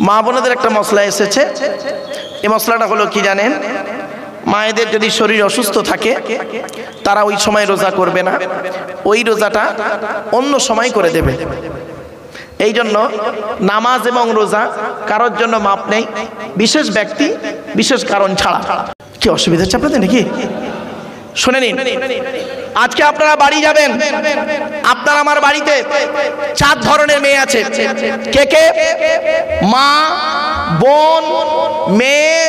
মা বোনদের একটা মশলা এসেছে। এই মশলাটা হলো কি জানেন? মায়েদের যদি শরীর অসুস্থ থাকে তারা ওই সময় রোজা করবে না, ওই রোজাটা অন্য সময় করে দেবে। এই জন্য নামাজ এবং রোজা কারোর জন্য মাপ নেই, বিশেষ ব্যক্তি বিশেষ কারণ ছাড়া। কি অসুবিধা হচ্ছে আপনাদের নাকি? শুনে নিন, আজকে আপনারা বাড়ি যাবেন, আপনার আমার বাড়িতে 4 ধরনের মেয়ে আছে। কে কে? মা, বোন, মেয়ে,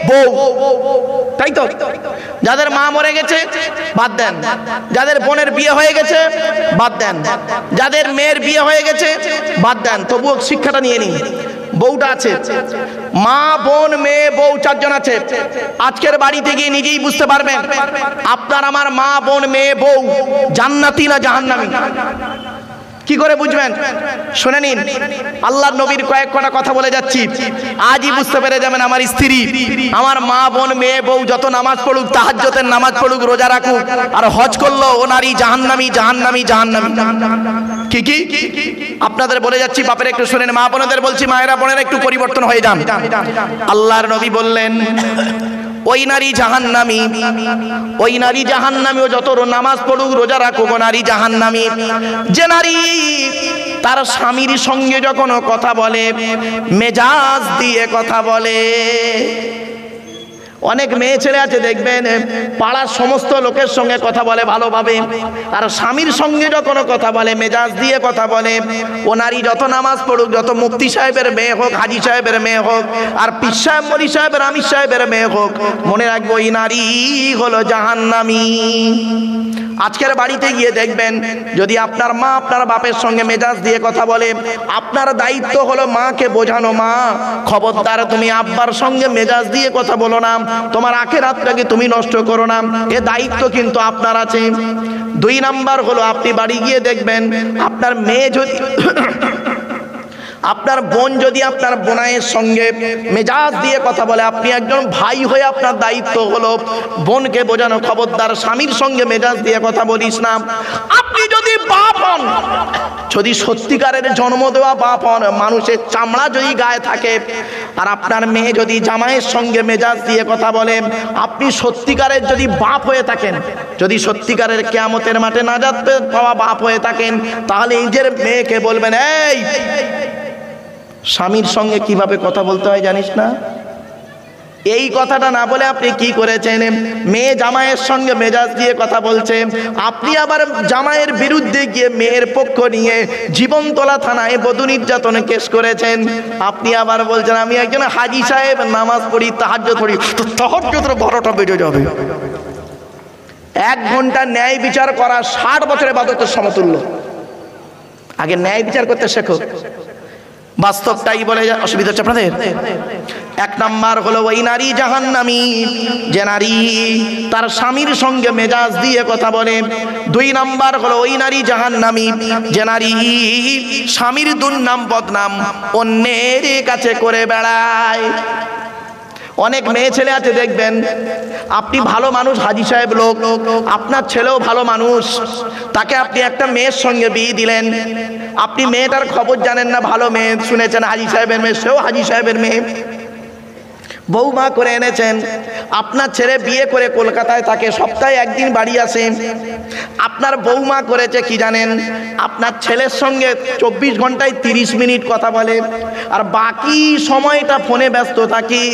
বউ, তাই তো? যাদের মা মরে গেছে বাদ দেন, যাদের বোনের বিয়ে হয়ে গেছে বাদ দেন, যাদের মেয়ের বিয়ে হয়ে গেছে বাদ দেন, তবুও শিক্ষাটা নিয়ে নিন। বউটা আছে, মা, বোন, মেয়ে, বউ 4 জন আছে। আজকের বাড়িতে গিয়ে নিজেই বুঝতে পারবেন আপনার আমার মা, বোন, মেয়ে, বউ জান্নাতি না জাহান্নামী। কি করে বুঝবেন? শুনে নিন, আল্লাহর নবীর কয়েক কটা কথা বলে যাচ্ছি, আজই বুঝতে পেরে যাবেন আমার স্ত্রী, আমার মা, বোন, মেয়ে, বউ যত নামাজ পড়ুক, তাহাজ্জুদের নামাজ পড়ুক, রোজা রাখুক আর হজ করলো, ও নারী জাহান্নামী, জাহান্নামী, জাহান্নামী। কি কি আপনাদের বলে যাচ্ছি, বাপের একটু শুনেন, মা বোনদের বলছি, মায়েরা বোনেরা একটু পরিবর্তন হয়ে যান। আল্লাহর নবী বললেন ওই নারী জাহান্নামী, ওই নারী জাহান্নামী, ও যত নামাজ পড়ুক, রোজা রাখুক, ও নারী জাহান্নামী। যে নারী তার স্বামীর সঙ্গে যখন কথা বলে মেজাজ দিয়ে কথা বলে। অনেক মেয়ে ছেলে আছে দেখবেন পাড়ার সমস্ত লোকের সঙ্গে কথা বলে ভালোভাবে, আর স্বামীর সঙ্গে যখন কথা বলে মেজাজ দিয়ে কথা বলে। ও নারী যত নামাজ পড়ুক, যত মুফতি সাহেবের মেয়ে হোক, হাজি সাহেবের মেয়ে হোক, আর পীর সাহেব, মলি সাহেবের, আমির সাহেবের মেয়ে হোক, মনে রাখবো ওই নারী হলো জাহান্নামী। আজকের বাড়িতে গিয়ে দেখবেন যদি আপনার মা আপনার বাপের সঙ্গে মেজাজ দিয়ে কথা বলে, আপনার দায়িত্ব হলো মাকে বোঝানো, মা খবরদার তুমি আব্বার সঙ্গে মেজাজ দিয়ে কথা বলো না, তোমার আখিরাতটাকে তুমি নষ্ট করো না, এ দায়িত্ব কিন্তু আপনার আছে। 2 নাম্বার হলো আপনি বাড়ি গিয়ে দেখবেন আপনার মেয়ে যদি আপনার বোন যদি আপনার বোনাইয়ের সঙ্গে মেজাজ দিয়ে কথা বলে, আপনি একজন ভাই হয়ে আপনার দায়িত্ব হলো বোনকে বোঝানো, খবরদার স্বামীর সঙ্গে মেজাজ দিয়ে কথা বলিস না। আপনি যদি বাপ হন, যদি সত্যিকারের জন্ম দেওয়া বাপ হন, মানুষের চামড়া যদি গায়ে থাকে, আর আপনার মেয়ে যদি জামাইয়ের সঙ্গে মেজাজ দিয়ে কথা বলে, আপনি সত্যিকারের যদি বাপ হয়ে থাকেন, যদি সত্যিকারের কিয়ামতের মাঠে নাজাত পাওয়া বাপ হয়ে থাকেন, তাহলে নিজের মেয়েকে বলবেন, এই স্বামীর সঙ্গে কিভাবে কথা বলতে হয় জানিস না? এই কথাটা না বলে আপনি কি করেছেন? মেয়ে জামাইয়ের সঙ্গে মেজাজ দিয়ে কথা বলছে, আপনি আবার জামাইয়ের বিরুদ্ধে গিয়ে মেয়ের পক্ষ নিয়ে জীবনতলা থানায় বধূ নির্যাতন কেস করেছেন। আপনি আবার বলছেন আমি একজন হাজি সাহেব, নামাজ পড়ি, তাহাজ্জুদ পড়ি, তো তাহাজ্জুদের 12টা বেজে যাবে। 1 ঘন্টা ন্যায় বিচার করা 60 বছরের ইবাদতের সমতুল্য। আগে ন্যায় বিচার করতে শেখো। বাস্তবটাই বলে, অসুবিধা হচ্ছে আপনাদের? 1 নাম্বার হলো ওই নারী জাহান্নামী, যে নারী তার স্বামীর সঙ্গে মেজাজ দিয়ে কথা বলে। 2 নাম্বার হলো ওই নারী জাহান্নামী, যে নারী স্বামীর দুর্নাম বদনাম অন্যের কাছে করে বেড়ায়। অনেক মেয়ে ছেলে আছে দেখবেন আপনি ভালো মানুষ, হাজি সাহেব লোক, আপনার ছেলেও ভালো মানুষ, তাকে আপনি একটা মেয়ের সঙ্গে বিয়ে দিলেন, আপনি মেয়েটার খবর জানেন না, ভালো মেয়ে শুনেছেন হাজি সাহেবের মেয়ে, সেও হাজি সাহেবের মেয়ে, বৌমা করে এনেছেন। আপনার ছেলে বিয়ে করে কলকাতায় থাকে, সপ্তাহে 1 দিন বাড়ি আসে। আপনার বৌমা করেছে কি জানেন? আপনার ছেলের সঙ্গে 24 ঘন্টায় 30 মিনিট কথা বলে, আর বাকি সময়টা ফোনে ব্যস্ত থাকি।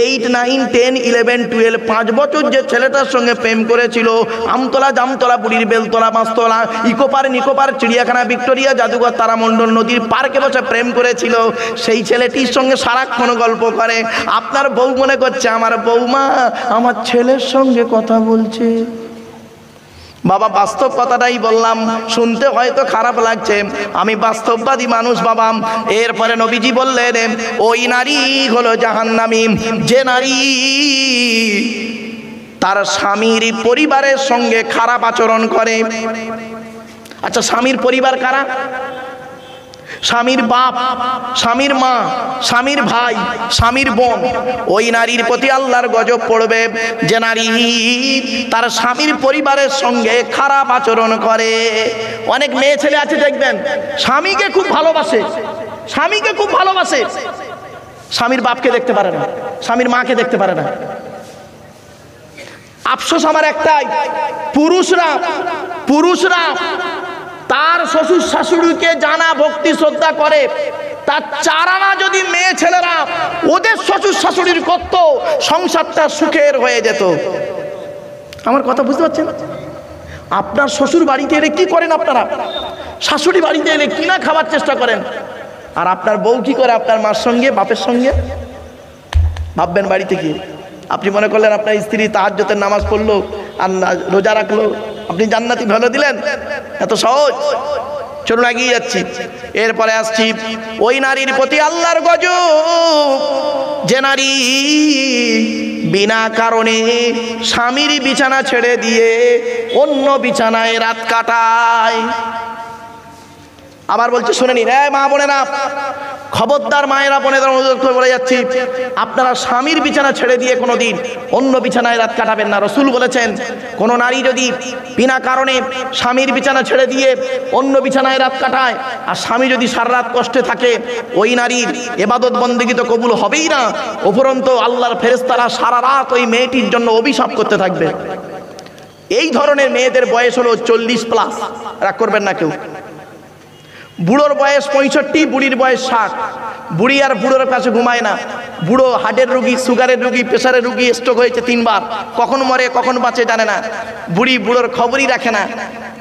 8, 9, 10, 11, 12 5 বছর যে ছেলেটার সঙ্গে প্রেম করেছিল, আমতলা, জামতলা, বুড়ির বেলতলা, মাছতলা, ইকোপার, নিকোপার, চিড়িয়াখানা, ভিক্টোরিয়া, জাদুঘর, তারামণ্ডল, নদীর পার্কে বসে প্রেম করেছিল, সেই ছেলেটির সঙ্গে সারাক্ষণ গল্প করে। আপনার বউ মনে করছে আমার বৌমা আমার ছেলের সঙ্গে কথা বলছে। বাবা বাস্তব কথাটাই বললাম, শুনতে হয়তো খারাপ লাগছে, আমি বাস্তববাদী মানুষ বাবা। এরপরে নবীজি বললেন ওই নারী হলো জাহান্নামী, যে নারী তার স্বামীর পরিবারের সঙ্গে খারাপ আচরণ করে। আচ্ছা, স্বামীর পরিবার কারা? স্বামীর বাপ, স্বামীর মা, স্বামীর ভাই, স্বামীর বোন। ওই নারীর প্রতি আল্লাহর গজব পড়বে যে নারী তার স্বামীর পরিবারের সঙ্গে খারাপ আচরণ করে। অনেক মেয়ে ছেলে আছে দেখবেন স্বামীকে খুব ভালোবাসে, স্বামীকে খুব ভালোবাসে, স্বামীর বাপকে দেখতে পারে না, স্বামীর মাকে দেখতে পারে না। আফসোস আমার একটাই, পুরুষরা তার শ্বশুর শাশুড়িকে জানা ভক্তি শ্রদ্ধা করে, তার চারানা যদি মেয়ে ছেলেরা ওদের শ্বশুর শাশুড়ির করত, সংসারটা সুখের হয়ে যেত। আমার কথা বুঝতে পারছেন? আপনার শ্বশুর বাড়িতে এলে কি করেন আপনারা? শাশুড়ি বাড়িতে এলে কি না খাবার চেষ্টা করেন। আর আপনার বউ কি করে আপনার মার সঙ্গে, বাপের সঙ্গে? ভাববেন বাড়িতে গিয়ে। আপনি মনে করলেন আপনার স্ত্রী তাহাজ্জুদের নামাজ পড়লো আর রোজা রাখলো, আপনি জান্নাতি ভালো দিলেন? এত সহজ? চলুন এগিয়ে যাচ্ছি। এরপরে আসছি ওই নারীর প্রতি আল্লাহর গজব, যে নারী বিনা কারণে স্বামীর বিছানা ছেড়ে দিয়ে অন্য বিছানায় রাত কাটায়। আবার বলছি শুনে নিন, মা বোনেরা, খবরদার মায়েরা বোনেদের অনুরোধ করে বলে যাচ্ছি, আপনারা স্বামীর বিছানা ছেড়ে দিয়ে কোনোদিন অন্য বিছানায় রাত কাটাবেন না। রাসূল বলেছেন, কোনো নারী যদি বিনা কারণে স্বামীর বিছানা ছেড়ে দিয়ে অন্য বিছানায় রাত কাটায়, আর স্বামী যদি সারা রাত কষ্টে থাকে, ওই নারীর ইবাদত বন্দেগী তো কবুল হবেই না, উপরন্তু আল্লাহর ফেরেশতারা সারা রাত ওই মেয়েটির জন্য অভিশাপ করতে থাকবে। এই ধরনের মেয়েদের বয়স হলো 40+, রাগ করবেন না কেউ। বুড়োর বয়স 65, বুড়ির বয়স 60। বুড়ি আর বুড়োর কাছে ঘুমায় না। বুড়ো হার্টের রুগী, সুগারের রুগী, প্রেশারের রুগী, স্ট্রোক হয়েছে 3 বার, কখন মরে কখন বাঁচে জানে না। বুড়ি বুড়োর খবরই রাখে না,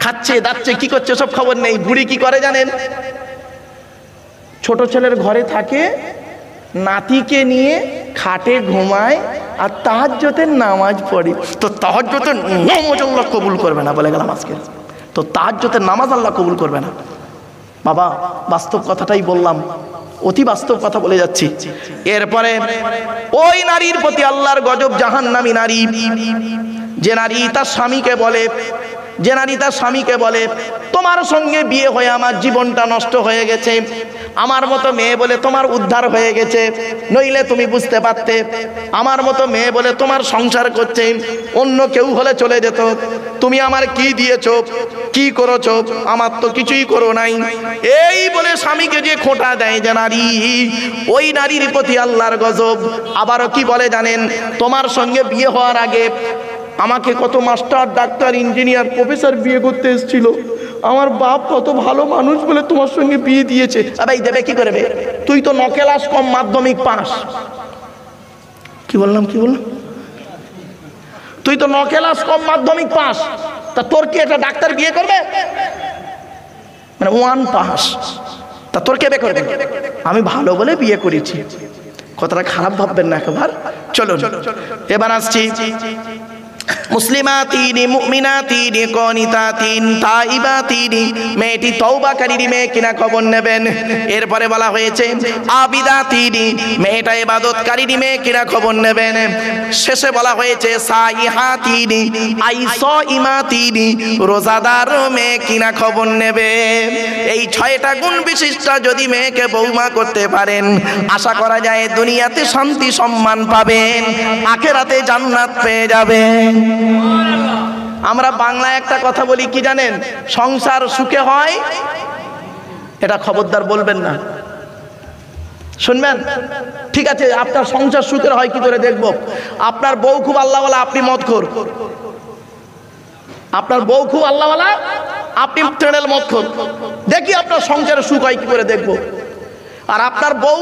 খাচ্ছে দাচ্ছে কি করছে সব খবর নেই। বুড়ি কি করে জানেন? ছোট ছেলের ঘরে থাকে, নাতিকে নিয়ে খাটে ঘুমায় আর তাহাজ্জুদের নামাজ পড়ে। তো তাহাজ্জুদের নামাজ আল্লাহ কবুল করবে না, বলে গেলাম আজকে। তো তাহাজ্জুদের নামাজ আল্লাহ কবুল করবে না। বাবা, বাস্তব কথাটাই বললাম, অতি বাস্তব কথা বলে যাচ্ছি। এরপরে ওই নারীর প্রতি আল্লাহর গজব, জাহান্নামী নারী, যে নারী তার স্বামীকে বলে তোমার সঙ্গে বিয়ে হয়ে আমার জীবনটা নষ্ট হয়ে গেছে, আমার মতো মেয়ে বলে তোমার উদ্ধার হয়ে গেছে, নইলে তুমি বুঝতে পারতে। আমার মতো মেয়ে বলে তোমার সংসার করছে, অন্য কেউ হলে চলে যেত। তুমি আমার কি দিয়েছো, কি করেছো? আমার তো কিছুই করো নাই। এই বলে স্বামীকে যে খোঁটা দেয় যে নারী, ওই নারীর প্রতি আল্লাহর গজব। আবারও কি বলে জানেন? তোমার সঙ্গে বিয়ে হওয়ার আগে আমাকে কত মাস্টার, ডাক্তার, ইঞ্জিনিয়ার, প্রফেসর বিয়ে করতে এসেছিল, আমার বাপ কত ভালো মানুষ বলে তোমার সঙ্গে বিয়ে দিয়েছে। আরে দেবে কি করবে? তুই তো 9 ক্লাস কম মাধ্যমিক পাস। কি বললাম? তুই তো 9 ক্লাস কম মাধ্যমিক পাস, তা তোর কি একটা ডাক্তার বিয়ে করবে? মানে 1 পাস, তা তোর কে বিয়ে করবে? আমি ভালো বলে বিয়ে করেছি। কথাটা খারাপ ভাববেন না একবার। চলো এবার আসছি মুসলিমাতিন, মুমিনাতিন, কনিতাতিন, তাইবাতিন, মেয়েটি তওবাকারী মেয়ে কিনা খবর নেবেন। এরপরে বলা হয়েছে আবিদাতিন, মেয়েটা ইবাদতকারী মেয়ে কিনা খবর নেবেন। শেষে বলা হয়েছে সাইহাতিন, আইসাইমাতিন, রোজাদার মেয়ে কিনা খবর নেবে। এই 6টা গুণ বিশিষ্ট যদি মেয়েকে বৌমা করতে পারেন, আশা করা যায় দুনিয়াতে শান্তি সম্মান পাবেন, আখিরাতে জান্নাত পেয়ে যাবেন। আমরা বাংলায় একটা কথা বলি কি জানেন? সংসার সুখে হয়, এটা খবরদার বলবেন না, শুনবেন? ঠিক আছে, আপনার সংসার সুখের হয় কি করে দেখব? আপনার বউ খুব আল্লাহওয়ালা, আপনি মদখোর। আপনার বউ খুব আল্লাহওয়ালা, আপনি তেড়েল মদখোর। দেখি আপনার সংসারের সুখ হয় কি করে দেখব। আর আপনার বউ,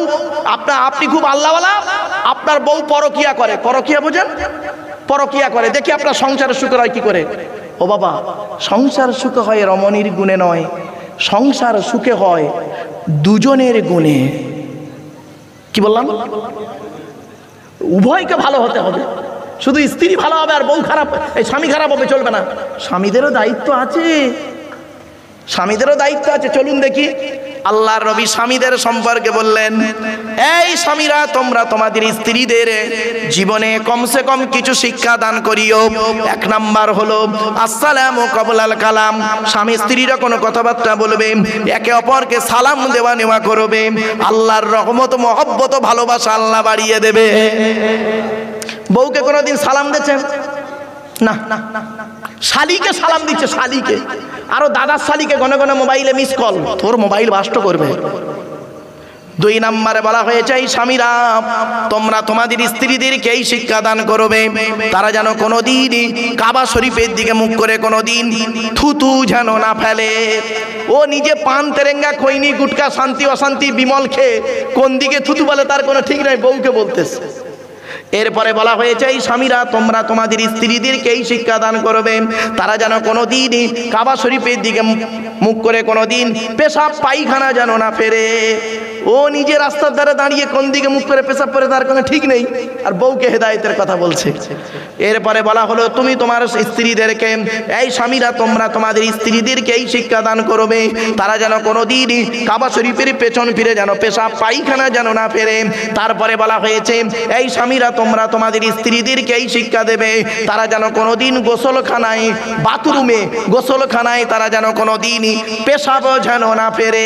আপনি খুব আল্লাহওয়ালা, আপনার বউ পরকিয়া করে। পরকিয়া বোঝেন? পরকিয়া করে, দেখি আপনার সংসারের সুখ হয় কি করে। ও বাবা, সংসার সুখে হয় রমণীর গুণে নয়, সংসার সুখে হয় দুজনের গুণে। কি বললাম? উভয়কে ভালো হতে হবে। শুধু স্ত্রী ভালো হবে আর বউ খারাপ, এই স্বামী খারাপ হবে চলবে না। স্বামীদেরও দায়িত্ব আছে, স্বামীদেরও দায়িত্ব আছে। চলুন দেখি আল্লাহর নবী স্বামীদের সম্পর্কে বললেন, এই স্বামীরা, তোমরা তোমাদের স্ত্রীদের জীবনে কমসে কম কিছু শিক্ষা দান করিও। 1 নাম্বার হলো আসসালামু ক্বাবলাল কালাম। স্বামী স্ত্রীরা কোনো কথাবার্তা বলবে, একে অপরকে সালাম দেওয়া নেওয়া করবে, আল্লাহর রহমত, মহব্বত, ভালোবাসা আল্লাহ বাড়িয়ে দেবে। বউকে কোনোদিন সালাম দিয়েছেন? না। শালিকে সালাম দিচ্ছে, শালিকে। আরো দাদার শালিকে ঘন ঘন মোবাইলে মিস কল, তোর মোবাইল বাস্ট করবে। দুই নম্বরে বলা হয়েছে এই স্বামীরা তোমরা তোমাদের স্ত্রীদেরকে এই শিক্ষা দান করবে তারা যেন কোনোদিন কাবা শরীফের দিকে মুখ করে কোনোদিন থুতু যেন না ফেলে। ও নিজে পান তেরেঙ্গা খৈনি গুটকা শান্তি অশান্তি বিমল খেয়ে কোন দিকে থুতু বলে তার কোনো ঠিক নাই, বউকে বলতেছে। এরপরে বলা হয়েছে এই স্বামীরা তোমরা তোমাদের স্ত্রীদেরকে এই শিক্ষা দান করবে তারা যেন কোনোদিন কাবা শরীফের দিকে মুখ করে কোনোদিন পেশাব পায়খানা যেন না ফেরে। ও নিজে রাস্তার ধারে দাঁড়িয়ে কোন দিকে মুখ করে পেশাব করে তার কোনো ঠিক নেই, আর বউকে হেদায়েতের কথা বলছে। এরপরে বলা হলো তুমি তোমার স্ত্রীদেরকে এই স্বামীরা তোমরা তোমাদের স্ত্রীদেরকে এই শিক্ষা দান করবে তারা যেন কোনোদিন কাবা শরীফের পেছন ফিরে যেন পেশাব পায়খানা যেন না ফেরে। তারপরে বলা হয়েছে এই স্বামীরা তোমরা তোমাদের স্ত্রীদেরকে এই শিক্ষা দেবে তারা যেন কোনোদিন গোসলখানায় বাথরুমে গোসলখানায় তারা যেন কোনোদিন পেশাব যেন না ফেরে।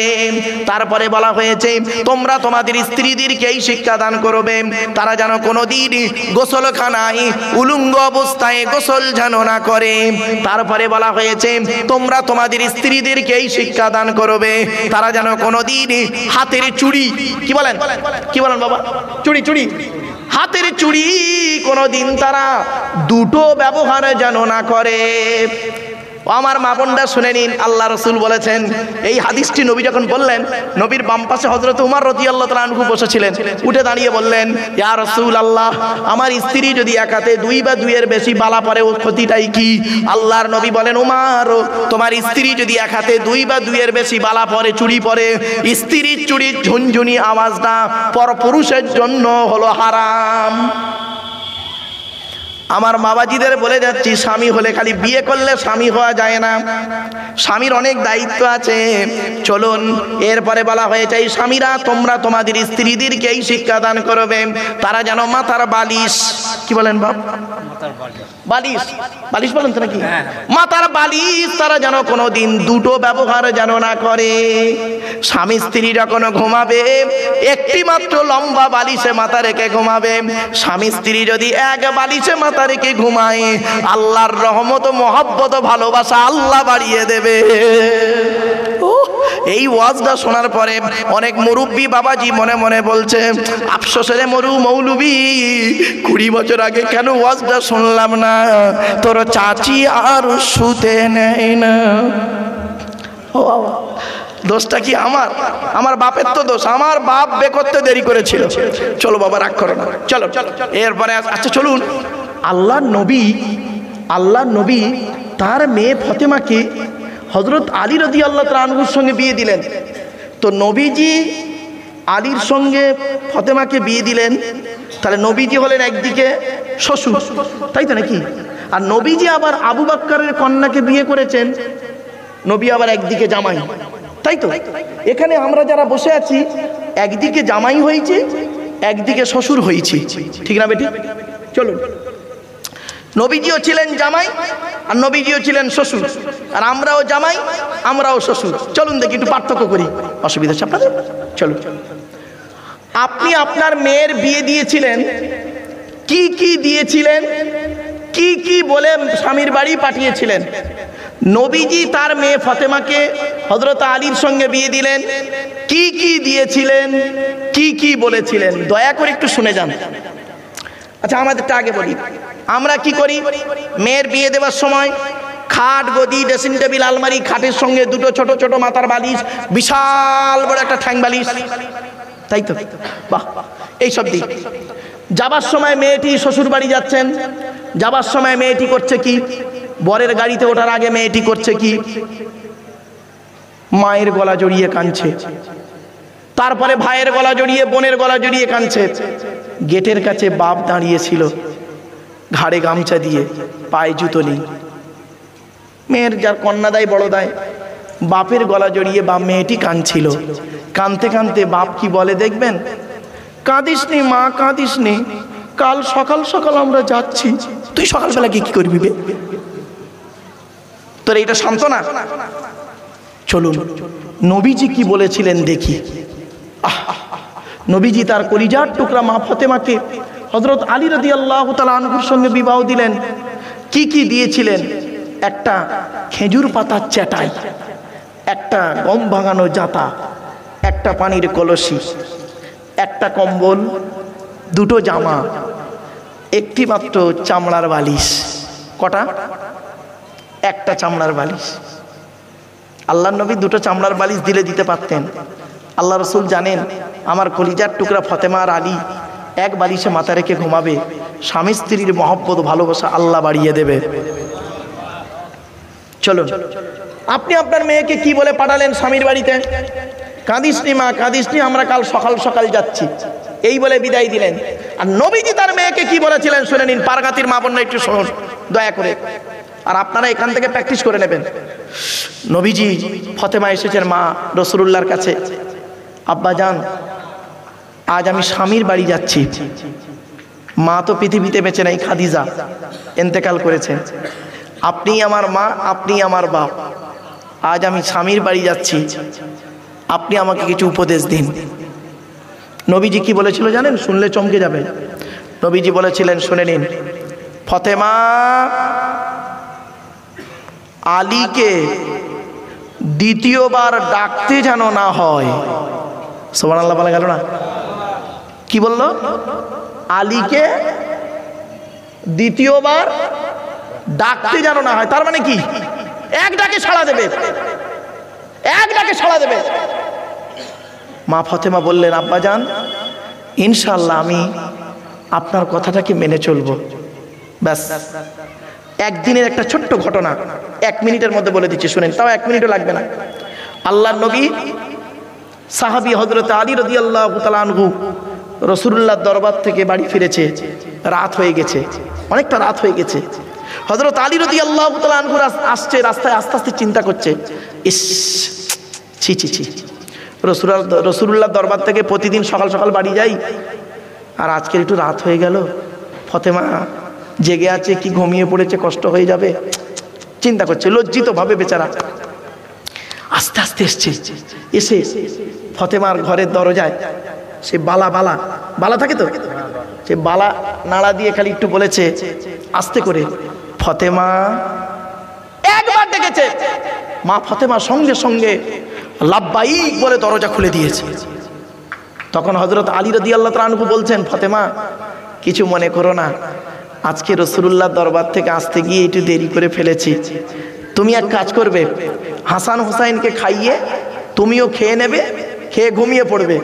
তারপরে বলা হয়েছে তোমরা তোমাদের স্ত্রীদেরকে এই শিক্ষা দান করবে তারা যেন কোনোদিন গোসলখানায় উলঙ্গ অবস্থায় গোসল যেন না করে। তারপরে বলা হয়েছে তোমরা তোমাদের স্ত্রীদেরকে এই শিক্ষা দান করবে তারা যেন কোনোদিন হাতের চুড়ি কি বলেন বাবা চুড়ি হাতের চুড়ি কোনোদিন তারা দুটো ব্যবহার যেন না করে। আমার মা বোনরা শুনে নিন, আল্লাহ রসুল বলেছেন এই হাদিসটি নবী যখন বললেন নবীর বাম পাশে হযরত উমর রাদিয়াল্লাহু তাআলা আনহু বসেছিলেন। উঠে দাঁড়িয়ে বললেন ইয়া রাসূলুল্লাহ আমার স্ত্রী যদি এক হাতে দুই বা দুইয়ের বেশি বালা পরে ওর ক্ষতিটাই কি? আল্লাহর নবী বলেন উমর তোমার স্ত্রী যদি এক হাতে দুই বা দুইয়ের বেশি বালা পরে চুড়ি পরে স্ত্রীর চুড়ির ঝুনঝুনি আওয়াজটা পরপুরুষের জন্য হলো হারাম। আমার বাবাজিদের বলে যাচ্ছি স্বামী হলে খালি বিয়ে করলে স্বামী হওয়া যায় না, স্বামীর অনেক দায়িত্ব আছে। চলুন এরপরে বলা হয়েছে এই স্বামীরা তোমরা তোমাদের স্ত্রীদেরকে এই শিক্ষা দান করবে তারা যেন মাথার বালিশ কি বলেন বাপ বালিশ বলেন তো নাকি মাথার বালিশ তারা যেন কোনোদিন দুটো ব্যবহার যেন না করে। স্বামী স্ত্রী যখন ঘুমাবে একটি মাত্র লম্বা বালিশে মাথা রেখে ঘুমাবে। স্বামী স্ত্রী যদি এক বালিশে মাথা রেখে ঘুমায় আল্লাহর রহমত মহব্বত ভালোবাসা আল্লাহ বাড়িয়ে দেবে। এই ওয়াজটা শোনার পরে অনেক মুরব্বী বাবাজি মনে মনে বলছে আফসোসের মৌলবী 20 বছর আগে কেন ওয়াজটা শুনলাম না, তোর চাচি আর শুতে নেয় না। ও দোষটা কি আমার বাপের তো দোষ, আমার বাপ বে করতে দেরি করেছিল। চলো বাবা রাগ করো না, চলো এরপরে আচ্ছা চলুন আল্লাহর নবী তার মেয়ে ফতেমাকে হযরত আলী রাদিয়াল্লাহু তাআলা আনহুর সঙ্গে বিয়ে দিলেন। তো নবীজি আলীর সঙ্গে ফতেমাকে বিয়ে দিলেন, তাহলে নবীজি হলেন একদিকে শ্বশুর, তাই তো নাকি? আর নবীজি আবার আবু বকরের কন্যাকে বিয়ে করেছেন, নবী আবার একদিকে জামাই, তাই তো? এখানে আমরা যারা বসে আছি একদিকে জামাই হয়েছে একদিকে শ্বশুর হয়েছি, ঠিক না বেটি? চলুন নবীজিও ছিলেন জামাই আর নবীজিও ছিলেন শ্বশুর, আর আমরাও জামাই আমরাও শ্বশুর। চলুন দেখি একটু পার্থক্য করি, অসুবিধা আছে আপনাদের? চলুন আপনি আপনার মেয়ের বিয়ে দিয়েছিলেন, কি কি দিয়েছিলেন, কি কি বলে স্বামীর বাড়ি পাঠিয়েছিলেন? নবীজি তার মেয়ে ফতেমাকে হযরত আলীর সঙ্গে বিয়ে দিলেন, কি কি দিয়েছিলেন, কি কি বলেছিলেন? দয়া করে একটু শুনে যান। আচ্ছা আমাদেরটা আগে বলি, আমরা কি করি? মেয়ের বিয়ে দেওয়ার সময় খাট গদি ড্রেসিং টেবিল আলমারি, খাটের সঙ্গে দুটো ছোট ছোট মাথার বালিশ, বিশাল বড় একটা ঠ্যাং বালিশ, তাই তো? বাহ, এইসব দিক। যাবার সময় মেয়েটি শ্বশুর বাড়ি যাচ্ছেন, যাবার সময় মেয়েটি করছে কি? বরের গাড়িতে ওঠার আগে মেয়েটি করছে কি? মায়ের গলা জড়িয়ে কাঁদছে, তারপরে ভাইয়ের গলা জড়িয়ে বোনের গলা জড়িয়ে কাঁদছে। গেটের কাছে বাপ দাঁড়িয়েছিল, ঘাড়ে গামছা দিয়ে, পায়ে জুতো নেই। মেয়ের যার কন্যা দেয় বড় দেয়, বাপের গলা জড়িয়ে বাপ মেয়েটি কাঁদছিল। কাঁদতে কাঁদতে বাপ কি বলে দেখবেন? কাঁদিস নি মা, কাঁদিস নি, কাল সকাল সকাল আমরা যাচ্ছি। তুই সকালবেলা কি করবি বে? তোর এইটা সান্ত্বনা? চলুন নবীজি কি বলেছিলেন দেখি। নবীজি তার কলিজার টুকরা মা ফতেমাকে হযরত আলী রাদিয়াল্লাহু তাআলা আনহুর সঙ্গে বিবাহ দিলেন। কি কি দিয়েছিলেন? একটা খেজুর পাতার চাটাই, একটা গম ভাঙানো জাতা, একটা পানির কলসি, একটা কম্বল, দুটো জামা, একটি মাত্র চামড়ার বালিশ। কটা? একটা চামড়ার বালিশ। আল্লাহর নবী দুটো চামড়ার বালিশ দিলে দিতে পারতেন। আল্লাহ রসুল জানেন আমার কলিজার টুকরা ফাতেমা আর আলী এক বালিশে মাথা রেখে ঘুমাবে, স্বামী স্ত্রীর মহব্বত ভালোবাসা আল্লাহ বাড়িয়ে দেবে। চলুন, আপনি আপনার মেয়েকে কি বলে পাঠালেন স্বামীর বাড়িতে? কাঁদিসনি মা, কাঁদিসনি, আমরা কাল সকাল সকাল যাচ্ছি, এই বলে বিদায় দিলেন। আর নবীজি তার মেয়েকে কি বলেছিলেন শুনে নিন। পারগাতির মা বোনরা একটু শুনুন দয়া করে, আর আপনারা এখান থেকে প্র্যাকটিস করে নেবেন। নবীজি ফাতেমা এসেছেন মা রাসূলুল্লাহর কাছে, আব্বা জান আজ আমি স্বামীর বাড়ি যাচ্ছি। মা তো পৃথিবীতে বেঁচে নাই, খাদিজা ইন্তেকাল করেছেন। আপনি আমার মা, আপনি আমার বাপ। আজ আমি স্বামীর বাড়ি যাচ্ছি, আপনি আমাকে কিছু উপদেশ দিন। নবীজি কি বলেছিল জানেন? শুনলে চমকে যাবেন। নবীজি বলেছিলেন শুনে নিন, ফাতেমা আলীকে দ্বিতীয়বার ডাকতে যেন না হয়। সুবহানাল্লাহ বলা গেল না? কি বললো? আলীকে দ্বিতীয়বার ডাকতে যেন না হয়। তার মানে কি? এক ডাকে সাড়া দেবে, এক ডাকে সাড়া দেবে। মা ফাতেমা বললেন আব্বাজান ইনশাআল্লাহ আমি আপনার কথাটাকে মেনে চলবো। ব্যাস, একদিনের একটা ছোট্ট ঘটনা 1 মিনিটের মধ্যে বলে দিচ্ছি শুনেন, তাও 1 মিনিটও লাগবে না। আল্লাহর নবী সাহাবী হযরত আলী রাদিয়াল্লাহু তাআলা আনহু রাসূলুল্লাহর দরবার থেকে বাড়ি ফিরেছে, রাত হয়ে গেছে, অনেকটা রাত হয়ে গেছে। হযরত আলী রাদিয়াল্লাহু তাআলা আনহু আসছে, রাস্তায় আস্তে আস্তে চিন্তা করছে, ইস ছি ছি ছি, রাসূলুল্লাহর দরবার থেকে প্রতিদিন সকাল সকাল বাড়ি যাই, আর আজকে একটু রাত হয়ে গেল, ফাতেমা জেগে আছে কি ঘুমিয়ে পড়েছে, কষ্ট হয়ে যাবে, চিন্তা করছে লজ্জিত ভাবে বেচারা। আস্তে আস্তে এসে ফাতেমার ঘরের দরজায় সে বালা থাকে তো, সে বালা নাড়া দিয়ে খালি একটু বলেছে আস্তে করে, ফাতেমা। একবার ডেকেছে, মা ফাতেমা সঙ্গে সঙ্গে লাব্বাইক বলে দরজা খুলে দিয়েছে। তখন হযরত আলী রাদিয়াল্লাহু তাআলা আনহু বলছেন, ফাতেমা কিছু মনে করো না, আজকে রাসূলুল্লাহর দরবার থেকে আসতে গিয়ে একটু দেরি করে ফেলেছি। তুমি এক কাজ করবে, হাসান হুসাইনকে খাইয়ে তুমিও খেয়ে নেবে, খেয়ে ঘুমিয়ে পড়বে।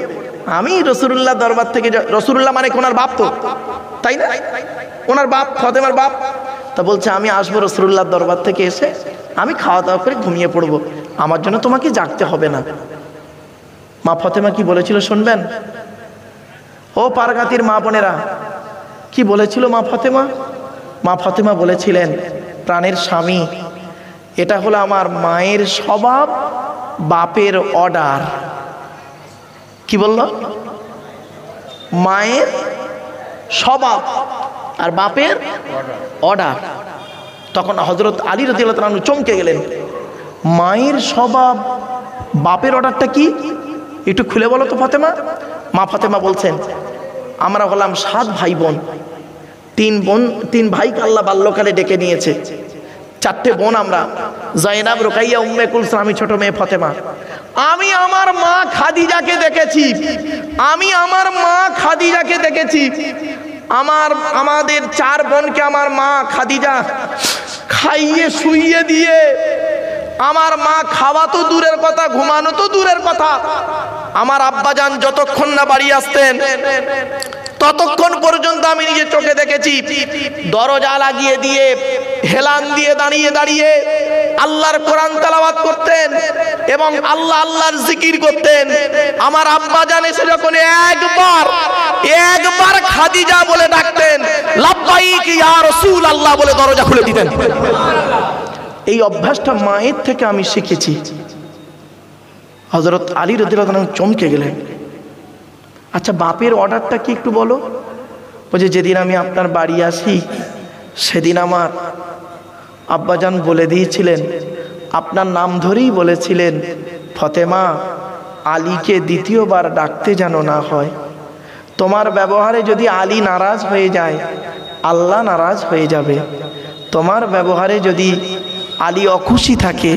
আমি রাসূলুল্লাহর দরবার থেকে, রাসূলুল্লাহ মানে ওনার বাপ তো, তাই না? ওনার বাপ, ফাতেমার বাপ। তা বলছে আমি আসবো রাসূলুল্লাহর দরবার থেকে এসে আমি খাওয়া দাওয়া করে ঘুমিয়ে পড়বো, আমার জন্য তোমাকে জাগতে হবে না। মা ফাতেমা কি বলেছিল শুনবেন? ও পারগাতির মা বোনেরা, কি বলেছিল মা ফাতেমা? মা ফাতেমা বলেছিলেন, প্রাণের স্বামী, এটা হলো আমার মায়ের স্বভাব, বাপের অর্ডার। কি বলল? মায়ের স্বভাব আর বাপের অর্ডার। তখন হযরত আলী রাদিয়াল্লাহু তাআলা চমকে গেলেন, মায়ের স্বভাব বাপের অর্ডারটা কি? একটু খুলে বলো তো ফাতেমা। মা ফাতেমা বলছেন, আমরা হলাম 7 ভাই বোন, 3 ভাইকে আল্লাহ বাল্যকালে ডেকে নিয়েছে, 4টে বোন আমরা, জাইনাব, রুকাইয়া, উম্মে কুলসুম, আমি ছোট মেয়ে ফাতেমা। আমি আমার মা খাদিজাকে দেখেছি, আমাদের 4 বোনকে আমার মা খাদিজা খাইয়ে শুইয়ে দিয়ে, আমার মা খাওয়া তো দূরের কথা, ঘুমানো তো দূরের কথা, আমার আব্বাজান যতক্ষণ না বাড়ি আসতেন ততক্ষণ পর্যন্ত আমি নিজে চোখে দেখেছি দরজা লাগিয়ে দিয়ে হেলান দিয়ে দাঁড়িয়ে দাঁড়িয়ে আল্লাহর কোরআন তেলাওয়াত করতেন এবং আল্লাহর জিকির করতেন। আমার আব্বাজান এসে যখন একবার খাদিজা বলে ডাকতেন, লাব্বাইক ইয়া রাসূলুল্লাহ বলে দরজা খুলে দিতেন। এই অভ্যাসটা মায়ের থেকে আমি শিখেছি। হযরত আলী রাদিয়াল্লাহু আনহু চমকে গেলেন। আচ্ছা বাপের অর্ডারটা কি একটু বলো? বলছে যেদিন আমি আপনার বাড়ি আসি সেদিন আমার আব্বাজান বলে দিয়েছিলেন, আপনার নাম ধরেই বলেছিলেন, ফাতেমা আলীকে দ্বিতীয়বার ডাকতে যেন না হয়। তোমার ব্যবহারে যদি আলী নারাজ হয়ে যায়, আল্লাহ নারাজ হয়ে যাবে। তোমার ব্যবহারে যদি আলী অখুশি থাকে,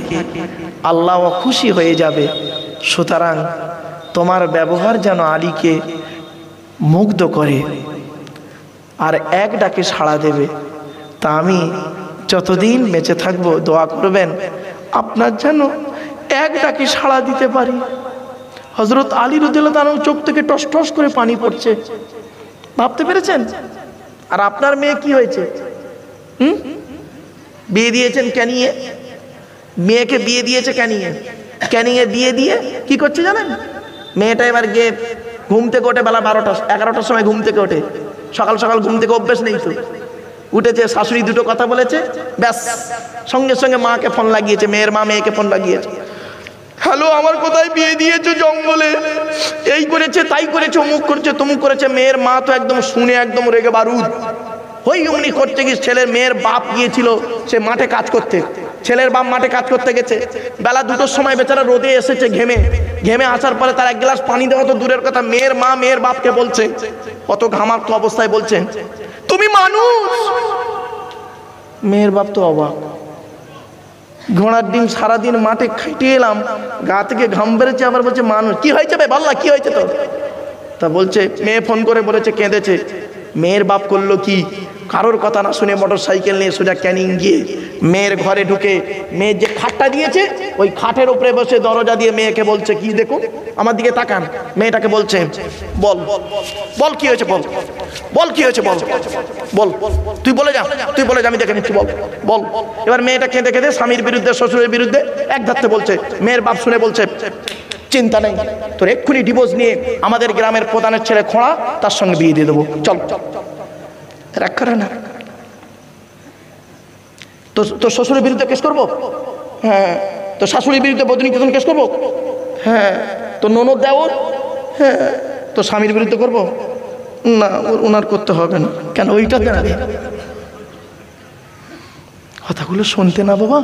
আল্লাহ অখুশি হয়ে যাবে। সুতরাং তোমার ব্যবহার যেন আলীকে মুগ্ধ করে আর এক ডাকে সাড়া দেবে। তা আমি যতদিন বেঁচে থাকবো দোয়া করবেন আপনার যেন এক ডাকে সাড়া দিতে পারি। হযরত আলী রাদিয়াল্লাহু তাআলার চোখ থেকে টস টস করে পানি পড়ছে, ভাবতে পেরেছেন? আর আপনার মেয়ে কি হয়েছে? বিয়ে দিয়েছেন ক্যানিংয়ে, মেয়েকে বিয়ে দিয়েছে ক্যানিংয়ে বিয়ে দিয়ে কি করছে জানেন? মেয়েটা এবার গিয়ে ঘুম থেকে ওঠে বেলা 12টা-11টার সময় ঘুম থেকে ওঠে। সকাল সকাল ঘুম থেকে অভ্যেস নেই তো, উঠেছে, শাশুড়ি দুটো কথা বলেছে, ব্যাস সঙ্গে সঙ্গে মাকে ফোন লাগিয়েছে, মেয়ের মা মেয়েকে ফোন লাগিয়েছে, হ্যালো আমার কোথায় বিয়ে দিয়েছো জঙ্গলে, এই করেছে তাই করেছে, অমুক করেছে তমুক করেছে। মেয়ের মা তো একদম শুনে একদম রেগে বারুদ, হই অমনি করছে কি, ছেলের মেয়ের বাপ গিয়েছিল সে মাঠে কাজ করতে, ছেলের বাপ মাঠে কাজ করতে গেছে, বেলা 2টোর সময় বেচারা রোদে এসেছে ঘেমে আসার পরে তার এক গ্লাস পানি দেওয়া তো দূরের কথা, মেয়ের মা মেয়ের বাপকে বলছে কত ঘামাক্ত অবস্থায় বলছে, তুমি মানুষ। মেয়ের বাপ তো অবাক, ঘোড়ার ডিম সারাদিন মাঠে খাটিয়ে এলাম, গা থেকে ঘাম বেড়েছে, আবার বলছে মানুষ। কি হয়েছে ভাই বল্লা, কি হয়েছে তো? তা বলছে মেয়ে ফোন করে বলেছে, কেঁদেছে। মেয়ের বাপ করলো কি, কারোর কথা না শুনে মোটর সাইকেল নিয়ে সোজা ক্যানিং গিয়ে মেয়ের ঘরে ঢুকে মেয়ের যে খাটটা দিয়েছে ওই খাটের উপরে বসে দরজা দিয়ে মেয়েকে বলছে, কি দেখো আমার দিকে তাকান। মেয়েটাকে বলছে, বল বল কি হয়েছে, বল বল কি হয়েছে, বল বল তুই বলে যা আমি দেখে নিচ্ছি, বল বল। এবার মেয়েটা কেঁদে কেঁদে স্বামীর বিরুদ্ধে শ্বশুরের বিরুদ্ধে এক ধাত্তে বলছে। মেয়ের বাপ শুনে বলছে, চিন্তা নেই, তোর এক্ষুনি ডিভোর্স নিয়ে আমাদের গ্রামের প্রধানের ছেলে খোঁড়া, তার সঙ্গে বিয়ে দিয়ে দেবো, চল। রাগ করে না? তোর শ্বশুরের বিরুদ্ধে কেস করবো? হ্যাঁ। তোর শাশুড়ির বিরুদ্ধে বদনী নির্যাতন কেস করবো? হ্যাঁ। তোর ননদ দেওর? হ্যাঁ। তোর স্বামীর বিরুদ্ধে করবো? না, ওনার করতে হবে না। কেন? ওইটা দেন। কথাগুলো শুনতে না বাবা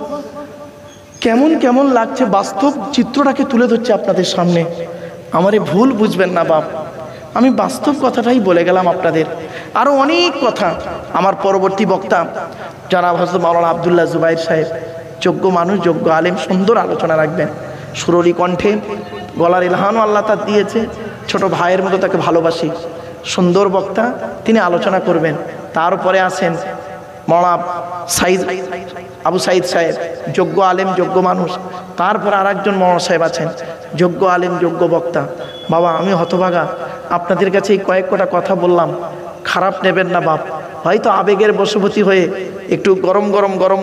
কেমন কেমন লাগছে, বাস্তব চিত্রটাকে তুলে ধরছে আপনাদের সামনে। আমারে ভুল বুঝবেন না বাপ, আমি বাস্তব কথাটাই বলে গেলাম আপনাদের। আরো অনেক কথা আমার পরবর্তী বক্তা যারা হযরত মাওলানা আব্দুল্লাহ জুবাইর সাহেব, যোগ্য মানুষ, যোগ্য আলেম, সুন্দর আলোচনা রাখবেন, সুরলি কণ্ঠে, গলার ইলহানও আল্লাহ তার দিয়েছে, ছোট ভাইয়ের মতো তাকে ভালোবাসি, সুন্দর বক্তা, তিনি আলোচনা করবেন। তারপরে আসেন মাওলানা আবু সাইদ সাহেব, যোগ্য আলেম, যোগ্য মানুষ। তারপর আর একজন মাওলানা সাহেব আছেন, যোগ্য আলেম, যোগ্য বক্তা। বাবা আমি হতভাগা, আপনাদের কাছে এই কয়েক কটা কথা বললাম, খারাপ নেবেন না বাপ, হয়তো আবেগের বশবর্তী হয়ে একটু গরম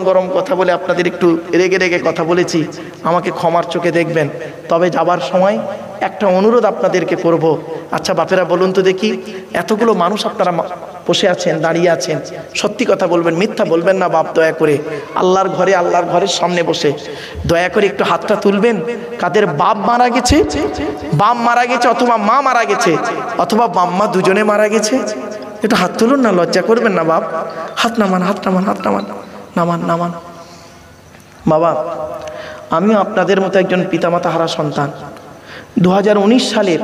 গরম কথা বলে আপনাদের একটু রেগে কথা বলেছি, আমাকে ক্ষমার চোখে দেখবেন। তবে যাবার সময় একটা অনুরোধ আপনাদেরকে করব, আচ্ছা বাপেরা বলুন তো দেখি, এতগুলো মানুষ আপনারা বসে আছেন, দাঁড়িয়ে আছেন, সত্যি কথা বলবেন, মিথ্যা বলবেন না বাপ, দয়া করে। আল্লাহর ঘরের সামনে বসে দয়া করে একটু হাতটা তুলবেন, কাদের বাপ মারা গেছে, অথবা মা মারা গেছে, অথবা বাম্মা দুজনে মারা গেছে, একটু হাত তুলুন না, লজ্জা করবেন না বাপ। হাত নামান নামান। বাবা আমিও আপনাদের মতো একজন পিতামাতা হারা সন্তান। 2019 সালের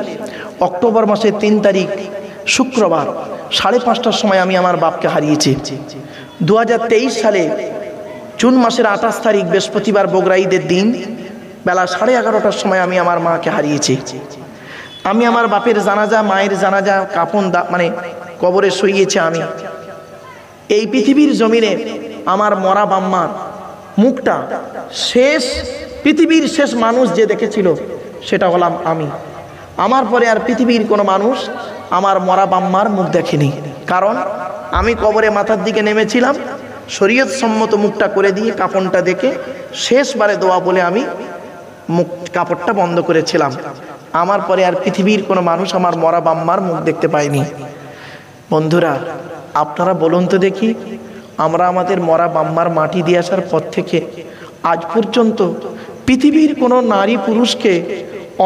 অক্টোবর মাসের 3 তারিখ শুক্রবার 5:30টার সময় আমি আমার বাপকে হারিয়েছি। 2023 সালে জুন মাসের 28 তারিখ বৃহস্পতিবার বগরা ঈদের দিন বেলা 11:30টার সময় আমি আমার মাকে হারিয়েছি। আমি আমার বাপের জানাজা, মায়ের জানাজা, কাফন মানে কবরে শুইয়েছি আমি। এই পৃথিবীর জমিনে আমার মরা বাম্মার মুখটা শেষ, পৃথিবীর শেষ মানুষ যে দেখেছিল সেটা হলাম আমি। আমার পরে আর পৃথিবীর কোনো মানুষ আমার মরা বাম্মার মুখ দেখেনি, কারণ আমি কবরে মাথার দিকে নেমেছিলাম, শরীয়ত সম্মত মুখটা করে দিয়ে কাফনটা দেখে শেষবারে দোয়া বলে আমি মুখ কাপড়টা বন্ধ করেছিলাম। আমার পরে আর পৃথিবীর কোনো মানুষ আমার মরা বাম্মার মুখ দেখতে পায়নি। বন্ধুরা আপনারা বলুন তো দেখি, আমরা আমাদের মরা বাম্মার মাটি দিয়ে আসার পর থেকে আজ পর্যন্ত পৃথিবীর কোনো নারী পুরুষকে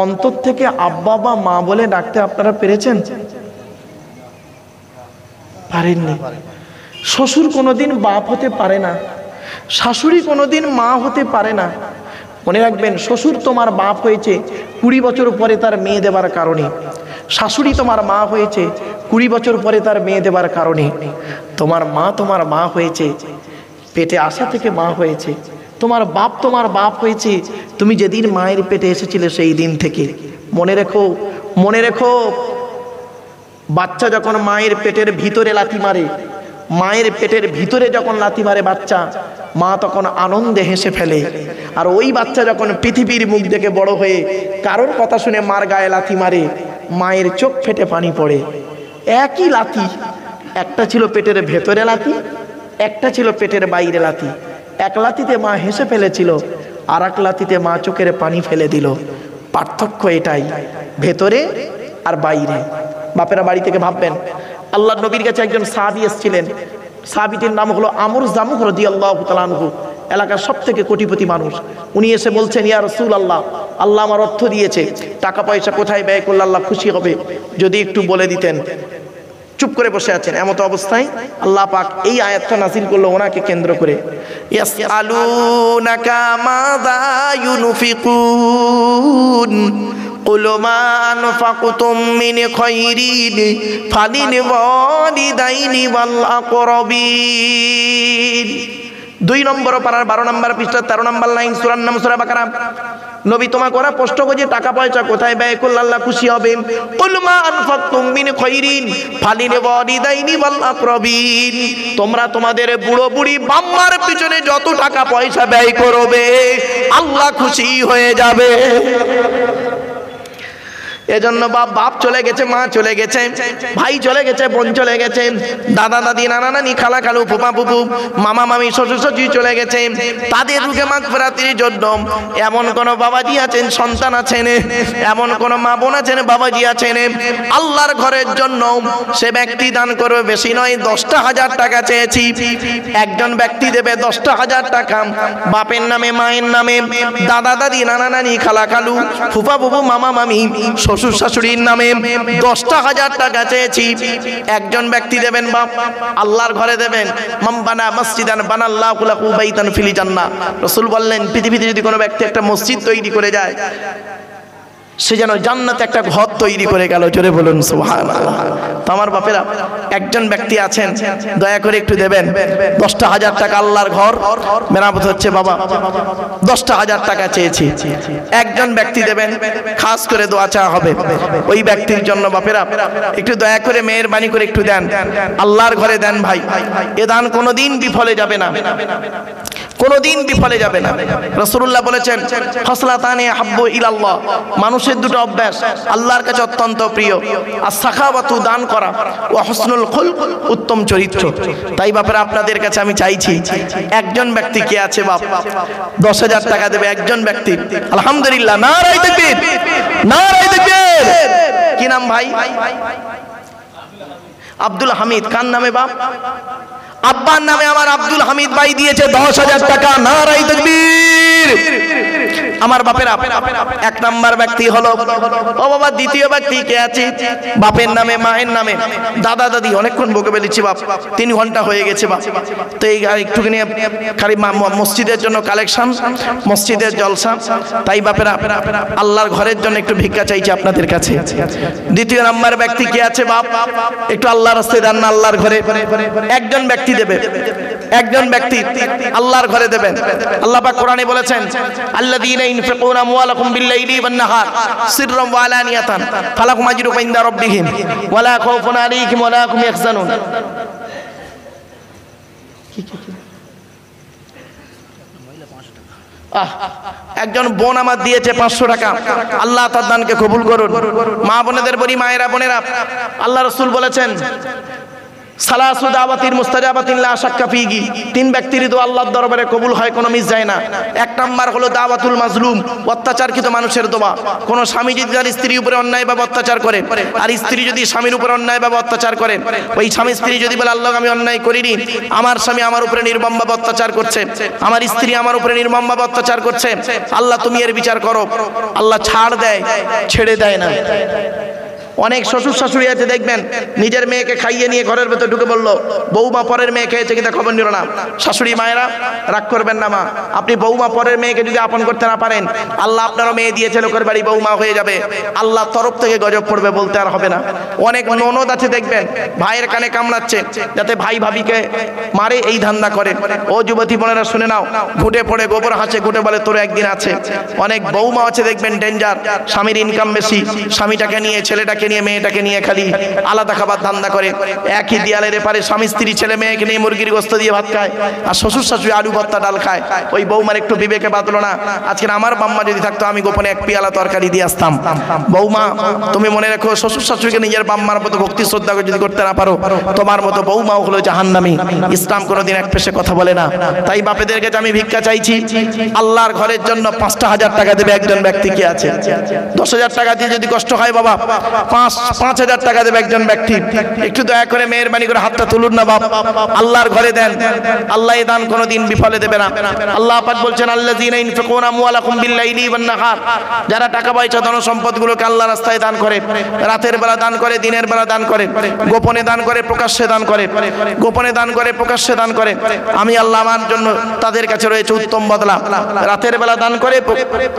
অন্তর থেকে আব্বা বা মা বলে ডাকতে আপনারা পেরেছেন? পারেননি। শ্বশুর কোনোদিন বাপ হতে পারে না, শাশুড়ি কোনোদিন মা হতে পারে না। মনে রাখবেন, শ্বশুর তোমার বাপ হয়েছে 20 বছর পরে তার মেয়ে দেবার কারণে, শাশুড়ি তোমার মা হয়েছে 20 বছর পরে তার মেয়ে দেবার কারণে। তোমার মা হয়েছে পেটে আসা থেকে মা হয়েছে, তোমার বাপ হয়েছে তুমি যেদিন মায়ের পেটে এসেছিলে সেই দিন থেকে। মনে রেখো বাচ্চা যখন মায়ের পেটের ভিতরে লাথি মারে, মায়ের পেটের ভিতরে যখন লাথি মারে বাচ্চা, মা তখন আনন্দে হেসে ফেলে। আর ওই বাচ্চা যখন পৃথিবীর মুখ দেখে বড় হয়ে কারোর কথা শুনে মার গায়ে লাথি মারে, মায়ের চোখ ফেটে পানি পড়ে। একই লাথি, একটা ছিল পেটের ভেতরে লাথি, একটা ছিল পেটের বাইরে লাথি। এক লাথিতে মা হেসে ফেলেছিল, আর এক লাথিতে মা চোখের পানি ফেলে দিল। পার্থক্য এটাই, ভেতরে আর বাইরে। বাপেরা বাড়ি থেকে ভাববেন, আল্লাহ নবীর কাছে একজন সাহাবী এসেছিলেন। সাহাবীটির নাম হলো আমর জামুহ রাদিয়াল্লাহু তাআলা আনহু, এলাকার সব থেকে কোটিপতি মানুষ। উনি এসে বলছেন, ইয়া রাসূলুল্লাহ, আল্লাহ আমার অর্থ দিয়েছে, টাকা পয়সা কোথায় ব্যয় করলে আল্লাহ খুশি হবে, যদি একটু বলে দিতেন। চুপ করে বসে আছেন। এমত অবস্থায় আল্লাহ পাক এই আয়াতটা নাযিল করলো ওনাকে কেন্দ্র করে, ইয়াসআলুনাকা মাযা ইউনফিকুন কুল মা আনফাকতুম মিন খায়রিন ফালিল ওয়ালিদাইনি ওয়াল আকরাবিন। 2 নম্বর পারার 12 নম্বর পৃষ্ঠা 13 নম্বর লাইন, সূরার নাম সূরা বাকারা। নবী তোমাকে ওরা প্রশ্ন করছে টাকা পয়সা কোথায় ব্যয় করলে আল্লাহ খুশি হবে। কুল মা আনফাকতুম মিন খায়রিন ফালিল ওয়ালিদাইনি ওয়াল আকরাবিন। তোমরা তোমাদের বুড়ো বুড়ি বাম্মার পিছনে যত টাকা পয়সা ব্যয় করবে আল্লাহ খুশি হয়ে যাবে। এজন্য বাপ চলে গেছে, মা চলে গেছে, ভাই চলে গেছে, বোন চলে গেছে, দাদা দাদি, নানা নানি, খালা খালু, ফুপা ফুপু, মামা মামি, শ্বশুর শাশুড়ি চলে গেছে। তাদের রুহে মাগফিরাতের জন্য এমন কোন বাবাজি আছেন, সন্তান আছেন, এমন কোন মা বোন আছেন, বাবাজি আছেন, আল্লাহর ঘরের জন্য সে ব্যক্তি দান করবে, বেশি নয় 10,000 টাকা চেয়েছি। একজন ব্যক্তি দেবে 10,000 টাকা বাপের নামে, মায়ের নামে, দাদা দাদি, নানা নানি, খালা খালু, ফুপা ফুপু, মামা মামি, শ্বশুর শাশুড়ির নামে 10,000 টাকা চেয়েছি। একজন ব্যক্তি দেবেন বাপ, আল্লাহর ঘরে দেবেন। মান বানা মসজিদান বানাল্লাহু লাহু বাইতান ফিল জান্নাহ। রাসূল বললেন, পৃথিবীতে যদি কোনো ব্যক্তি একটা মসজিদ তৈরি করে যায়, সে যেন জান্নাতে একটা ঘর তৈরি করে গেল। জোরে বলুন সুবহানাল্লাহ। তো আমার বাপেরা, একজন ব্যক্তি আছেন, দয়া করে একটু দেবেন 10,000 টাকা আল্লাহর ঘর মেরামত হচ্ছে বাবা, 10,000 টাকা চেয়েছি। একজন ব্যক্তি দেবেন, খাস করে দোয়া চাওয়া হবে ওই ব্যক্তির জন্য। বাপেরা একটু দয়া করে মেহেরবানি করে একটু দেন, আল্লাহর ঘরে দেন ভাই। এ দান কোনোদিন বিফলে যাবে না, কোনোদিন বিফলে যাবে না। রাসূলুল্লাহ বলেছেন, খাসলাতানি হাব্বু ইলাল্লাহ, মানুষের দুটো অভ্যাস আল্লাহর কাছে অত্যন্ত প্রিয়, as-সাখাওয়াতু, দান করা, ওয়া হুসনুল খুলক, উত্তম চরিত্র। তাই বাপেরা আপনাদের কাছে আমি চাইছি, একজন ব্যক্তি কে আছে বাপ 10,000 টাকা দেবে, একজন ব্যক্তি। আলহামদুলিল্লাহ, নারায়ে তাকবীর, নারায়ে তাকবীর। কি নাম ভাই? আব্দুল হামিদ। কার নামে বাপ? আব্বার নামে আমার আব্দুল হামিদ ভাই দিয়েছে 10,000 টাকা। নারায়ে তাকবীর। আমার বাপেরা, 1 নাম্বার ব্যক্তি হলো, ও বাবা দ্বিতীয় ব্যক্তি কে আছে? বাপের নামে, মায়ের নামে, দাদা দাদি। অনেকক্ষণ বকে বলেছি বাপ, 3 ঘন্টা হয়ে গেছে বাপ। তো এই একটুখানি খালি মসজিদের জন্য কালেকশন, মসজিদের জলসা। তাই বাপেরা আল্লাহর ঘরের জন্য একটু ভিক্ষা চাইছি আপনাদের কাছে। দ্বিতীয় নাম্বার ব্যক্তি কে আছে বাপ? একটু আল্লাহর রাস্তায় দান না, আল্লাহর ঘরে। একজন ব্যক্তি দেবে, একজন ব্যক্তি আল্লাহর ঘরে দেবেন। আল্লাহ পাক কোরআনে বলেছেন, আল্লাযীনা ইনফিকুনা আমওয়ালাকুম বিল-লাইলি ওয়ান-নাহার সিররান ওয়া আলানিয়াতান ফালাহুম আজরুহুম ইনদা রাব্বিহিম ওয়া লা খাউফুন আলাইহিম ওয়া লা হুম ইয়াহজানুন। একজন বোন আমার দিয়েছে 500 টাকা। আল্লাহ তার দানকে কবুল করুন। মা বোনেদের বলি, মায়েরা বোনেরা, আল্লাহ রাসূল বলেছেন, সালাসু দাওয়াতির মুস্তাজাবাতিন লা শাক্কা ফিহি, 3 ব্যক্তির দোয়া আল্লাহর দরবারে কবুল হয়, কোনো মিস যায় না। 1 নাম্বার হলো দাওয়াতুল মাজলুম, অত্যাচারকৃত মানুষের দোয়া। কোন স্বামী যদি তার স্ত্রীর উপরে অন্যায়ভাবে অত্যাচার করে, আর স্ত্রী যদি স্বামীর উপরে অন্যায়ভাবে অত্যাচার করে, ওই স্বামী স্ত্রী যদি বলে, আল্লাহ আমি অন্যায় করিনি, আমার স্বামী আমার উপরে নির্মমভাবে অত্যাচার করছে, আমার স্ত্রী আমার উপরে নির্মমভাবে অত্যাচার করছে, আল্লাহ তুমি এর বিচার করো। আল্লাহ ছাড় দেয়, ছেড়ে দেয় না। অনেক শ্বশুর শাশুড়ি আছে দেখবেন, নিজের মেয়েকে খাইয়ে নিয়ে ঘরের ভেতর ঢুকে বললো, বৌমা পরের মেয়ে খেয়েছে কিন্তু খবর নিল না। শাশুড়ি মায়েরা রাগ করবেন না মা, আপনি বৌমা পরের মেয়েকে যদি আপন করতে না পারেন, আল্লাহ আপনারও মেয়ে দিয়েছে, লোকের বাড়ি বৌমা হয়ে যাবে, আল্লাহ তরফ থেকে গজব পড়বে, বলতে আর হবে না। অনেক ননদ আছে দেখবেন, ভাইয়ের কানে কামড়াচ্ছে যাতে ভাই ভাবিকে মারে, এই ধান্দা করে। ও যুবতী বোনেরা শুনে নাও, ঘুটে পড়ে গোবর হাসে, ঘুটে বলে তোর একদিন আছে। অনেক বৌমা আছে দেখবেন ডেঞ্জার, স্বামীর ইনকাম বেশি, স্বামীটাকে নিয়ে ছেলেটাকে ছেলেটাকে নিয়ে মেয়েটাকে নিয়ে খালি আলাদা খাবার ধান্দা করে, একই দেয়ালের এপারে স্বামী স্ত্রী ছেলে মেয়েকে নিয়ে মুরগির গোস্ত দিয়ে ভাত খায়, আর শ্বশুর শাশুড়ি আলু ভর্তা ডাল খায়। ওই বৌমার একটু বিবেকে বাঁধলো না, আজকে আমার বাম্মা যদি থাকতো আমি গোপনে এক পেয়ালা তরকারি দিয়ে আসতাম। বৌমা তুমি মনে রাখো, শ্বশুর শাশুড়িকে নিজের বাম্মার মতো ভক্তি শ্রদ্ধা যদি করতে না পারো, তোমার মতো বৌমাও হলো জাহান্নামী। ইসলাম কোনোদিন এক পেশে কথা বলে না। তাই বাপেদের কাছে আমি ভিক্ষা চাইছি, আল্লাহর ঘরের জন্য 5,000 টাকা দেবে একজন ব্যক্তি। কি আছে 10,000 টাকা দিয়ে যদি কষ্ট হয় বাবা, 5,000 টাকা দেবে একজন ব্যক্তি। একটু দয়া করে মেহেরবানি করে হাতটা তুলুন না বাপ, আল্লাহর ঘরে দেন। আল্লাহ এই দান কোনোদিন বিফলে দেবে না। আল্লাহ পাক বলছেন আল্লাযীনা ইনফিকুনা আমওয়ালাকুম বিল-লাইলি ওয়ান-নাহার, যারা টাকা পয়সা ধন সম্পদগুলোকে আল্লাহর রাস্তায় দান করে, রাতের বেলা দান করে, দিনের বেলা দান করে, গোপনে দান করে, প্রকাশ্যে দান করে, গোপনে দান করে, প্রকাশ্যে দান করে, আমি আল্লাহ আমার জন্য তাদের কাছে রয়েছে উত্তম বদলা। রাতের বেলা দান করে,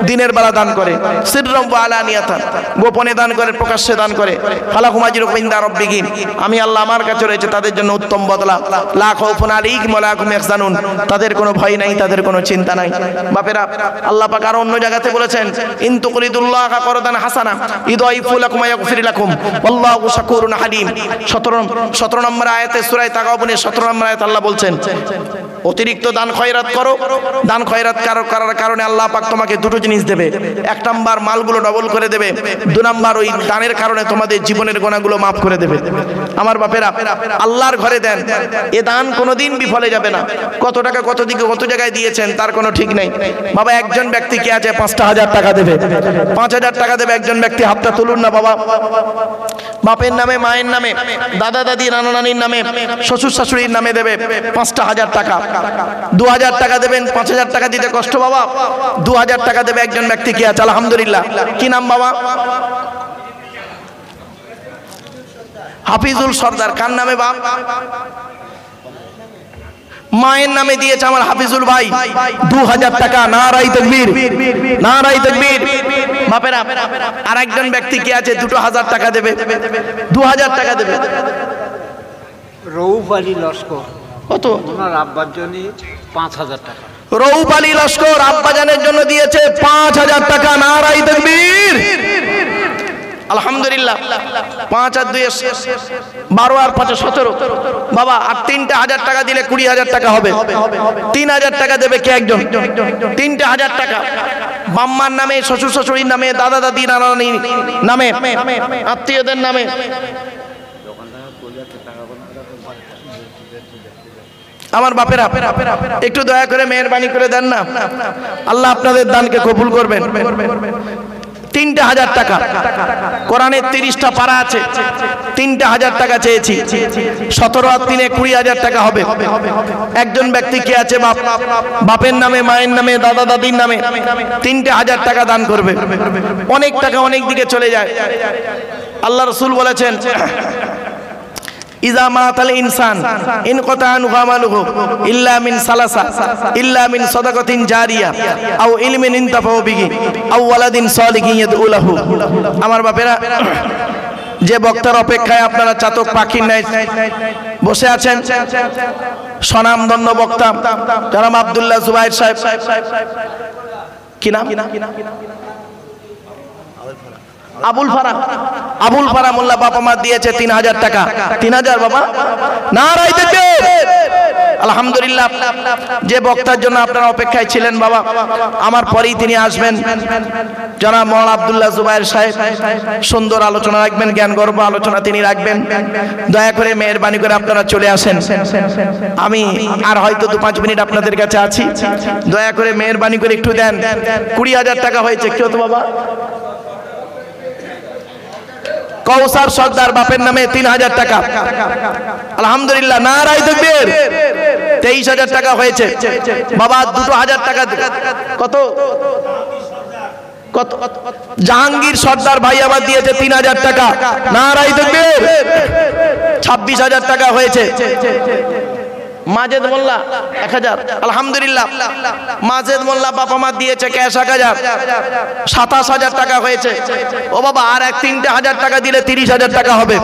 দিনের বেলা দান করে, সিররাম ওয়া আলানিয়াতান, গোপনে দান করে, প্রকাশ্যে দান করে, ফালাহুম আজরুহুম ইনদা রাব্বিহিম, আমি আল্লাহ আমার কাছে রয়েছে তাদের জন্য উত্তম বদলা। লা খাউফুন আলাইহিম ওয়া লা হুম ইয়াহজানুন, তাদের কোনো ভয় নাই, তাদের কোনো চিন্তা নাই। বাপেরা আল্লাহ পাক আর অন্য জায়গাতে বলেছেন ইন তুকরিদুল্লাহা করদান হাসানা ইউদাইফু লাকুম ওয়া ইয়াগফির লাকুম ওয়াল্লাহু শাকুরুন হালিম। 17 নম্বর আয়াতে সূরা তাগাবুনের 17 নম্বর আয়াতে আল্লাহ বলছেন অতিরিক্ত দান খয়রাত করো, দান খয়রাত করার কারণে আল্লাহ পাক তোমাকে দুটো জিনিস দেবে। 1 নাম্বার মালগুলো ডবল করে দেবে, 2 নাম্বার ওই দানের কারণে তোমাদের জীবনের গুনাহগুলো মাফ করে দেবে। আমার বাপেরা আল্লাহর ঘরে দেন, এ দান কোনোদিন বিফলে যাবে না। কত টাকা কত দিকে কত জায়গায় দিয়েছেন তার কোনো ঠিক নেই। বাবা একজন ব্যক্তি কে আছে 5,000 টাকা দেবে, 5,000 টাকা দেবে একজন ব্যক্তি, হাতটা তুলুন না বাবা। বাপের নামে, মায়ের নামে, দাদা দাদি, নানা নানির নামে, শ্বশুর শাশুড়ির নামে দেবে 5,000 টাকা। 2,000 টাকা দেবেন, 5,000 টাকা দিতে কষ্ট বাবা। 2,000 টাকা দেবে একজন ব্যক্তি কে আছে আলহামদুলিল্লাহ। কি নাম বাবা? হাফিজুল সর্দার। কার নামে বাপ? মায়ের নামে দিয়েছে আমার হাফিজুল ভাই 2,000 টাকা। নারায়ে তাকবীর, নারায়ে তাকবীর। বাপেরা আর একজন ব্যক্তি কি আছে 2,000 টাকা দেবে, 2,000 টাকা দেবে। রউফ আলী লস্কর, কত? ওনার আব্বার জন্য 5,000 টাকা। রউফ আলী লস্কর আব্বাজানের জন্য দিয়েছে 5,000 টাকা। নারায়ে তাকবীর, আলহামদুলিল্লাহ। 5 আর 2 12 আর 5 17 বাবা। আর 3,000 টাকা দিলে 20,000 টাকা হবে। 3,000 টাকা দেবে কে একজন? 3,000 টাকা বাম্মার নামে, শ্বশুর শাশুড়ির নামে, দাদা দাদি, নানা নানির নামে, আত্মীয়দের নামে। আমার বাপেরা একটু দয়া করে মেহেরবানি করে দেন না, আল্লাহ আপনাদের দানকে কবুল করবেন। 3,000 টাকা। কোরআনের 30টা পারা আছে, 3,000 টাকা চেয়েছি। 17 আর 3 20,000 টাকা হবে। একজন ব্যক্তি কে আছে বাপ, বাপের নামে, মায়ের নামে, দাদা দাদির নামে 3,000 টাকা দান করবে। অনেক টাকা অনেক দিকে চলে যায়। আল্লাহ রাসূল বলেছেন ইজা মাতাল ইনসান ইনকাতা আনহু আমালুহু ইল্লা মিন সালাসা ইল্লা মিন সাদাকাতিন জারিয়া আও ইলমিন ইনতাফাউ বিহি আও ওয়ালাদিন সালিহিন ইয়াদউ লাহু। আমার বাপেরা, যে বক্তার অপেক্ষায় আপনারা চাতক পাখির ন্যায় বসে আছেন, স্বনামধন্য বক্তা জনাব আব্দুল্লাহ জুবায়ের সাহেব। কি নাম? আবুল ফারা। আবুল ফারা মোল্লা বাবা মা দিয়েছে 3,000 টাকা। 3,000 বাবা। নারায়ে তাকবীর, আলহামদুলিল্লাহ। যে বক্তার জন্য আপনারা অপেক্ষায় ছিলেন বাবা, আমার পরেই তিনি আসবেন, জনাব মাওলানা আব্দুল্লাহ জুবায়ের সাহেব। সুন্দর আলোচনা রাখবেন, জ্ঞানগর্ভ আলোচনা তিনি রাখবেন। দয়া করে মেহেরবানি করে আপনারা চলে আসেন। আমি আর হয়তো 2-5 মিনিট আপনাদের কাছে আছি, দয়া করে মেহেরবানি করে একটু দেন। 20,000 টাকা হয়েছে। কেউ তো বাবা? কৌসার সর্দার বাপের নামে 3,000 টাকা। আলহামদুলিল্লাহ, নারায়ে তাকবীর। 23,000 টাকা হয়েছে বাবা। 2,000 টাকা। কত? কত? জাহাঙ্গীর সর্দার ভাই আমার দিয়েছে 3,000 টাকা। নারায়ে তাকবীর। 26,000 টাকা হয়েছে। মাজেদ মোল্লা 1,000। আলহামদুলিল্লাহ। মাজেদ মোল্লা বাবা মা দিয়েছে ক্যাশ 1,000। 27,000 টাকা হয়েছে। ও বাবা, আর 3,000 টাকা দিলে 30,000 টাকা হবে।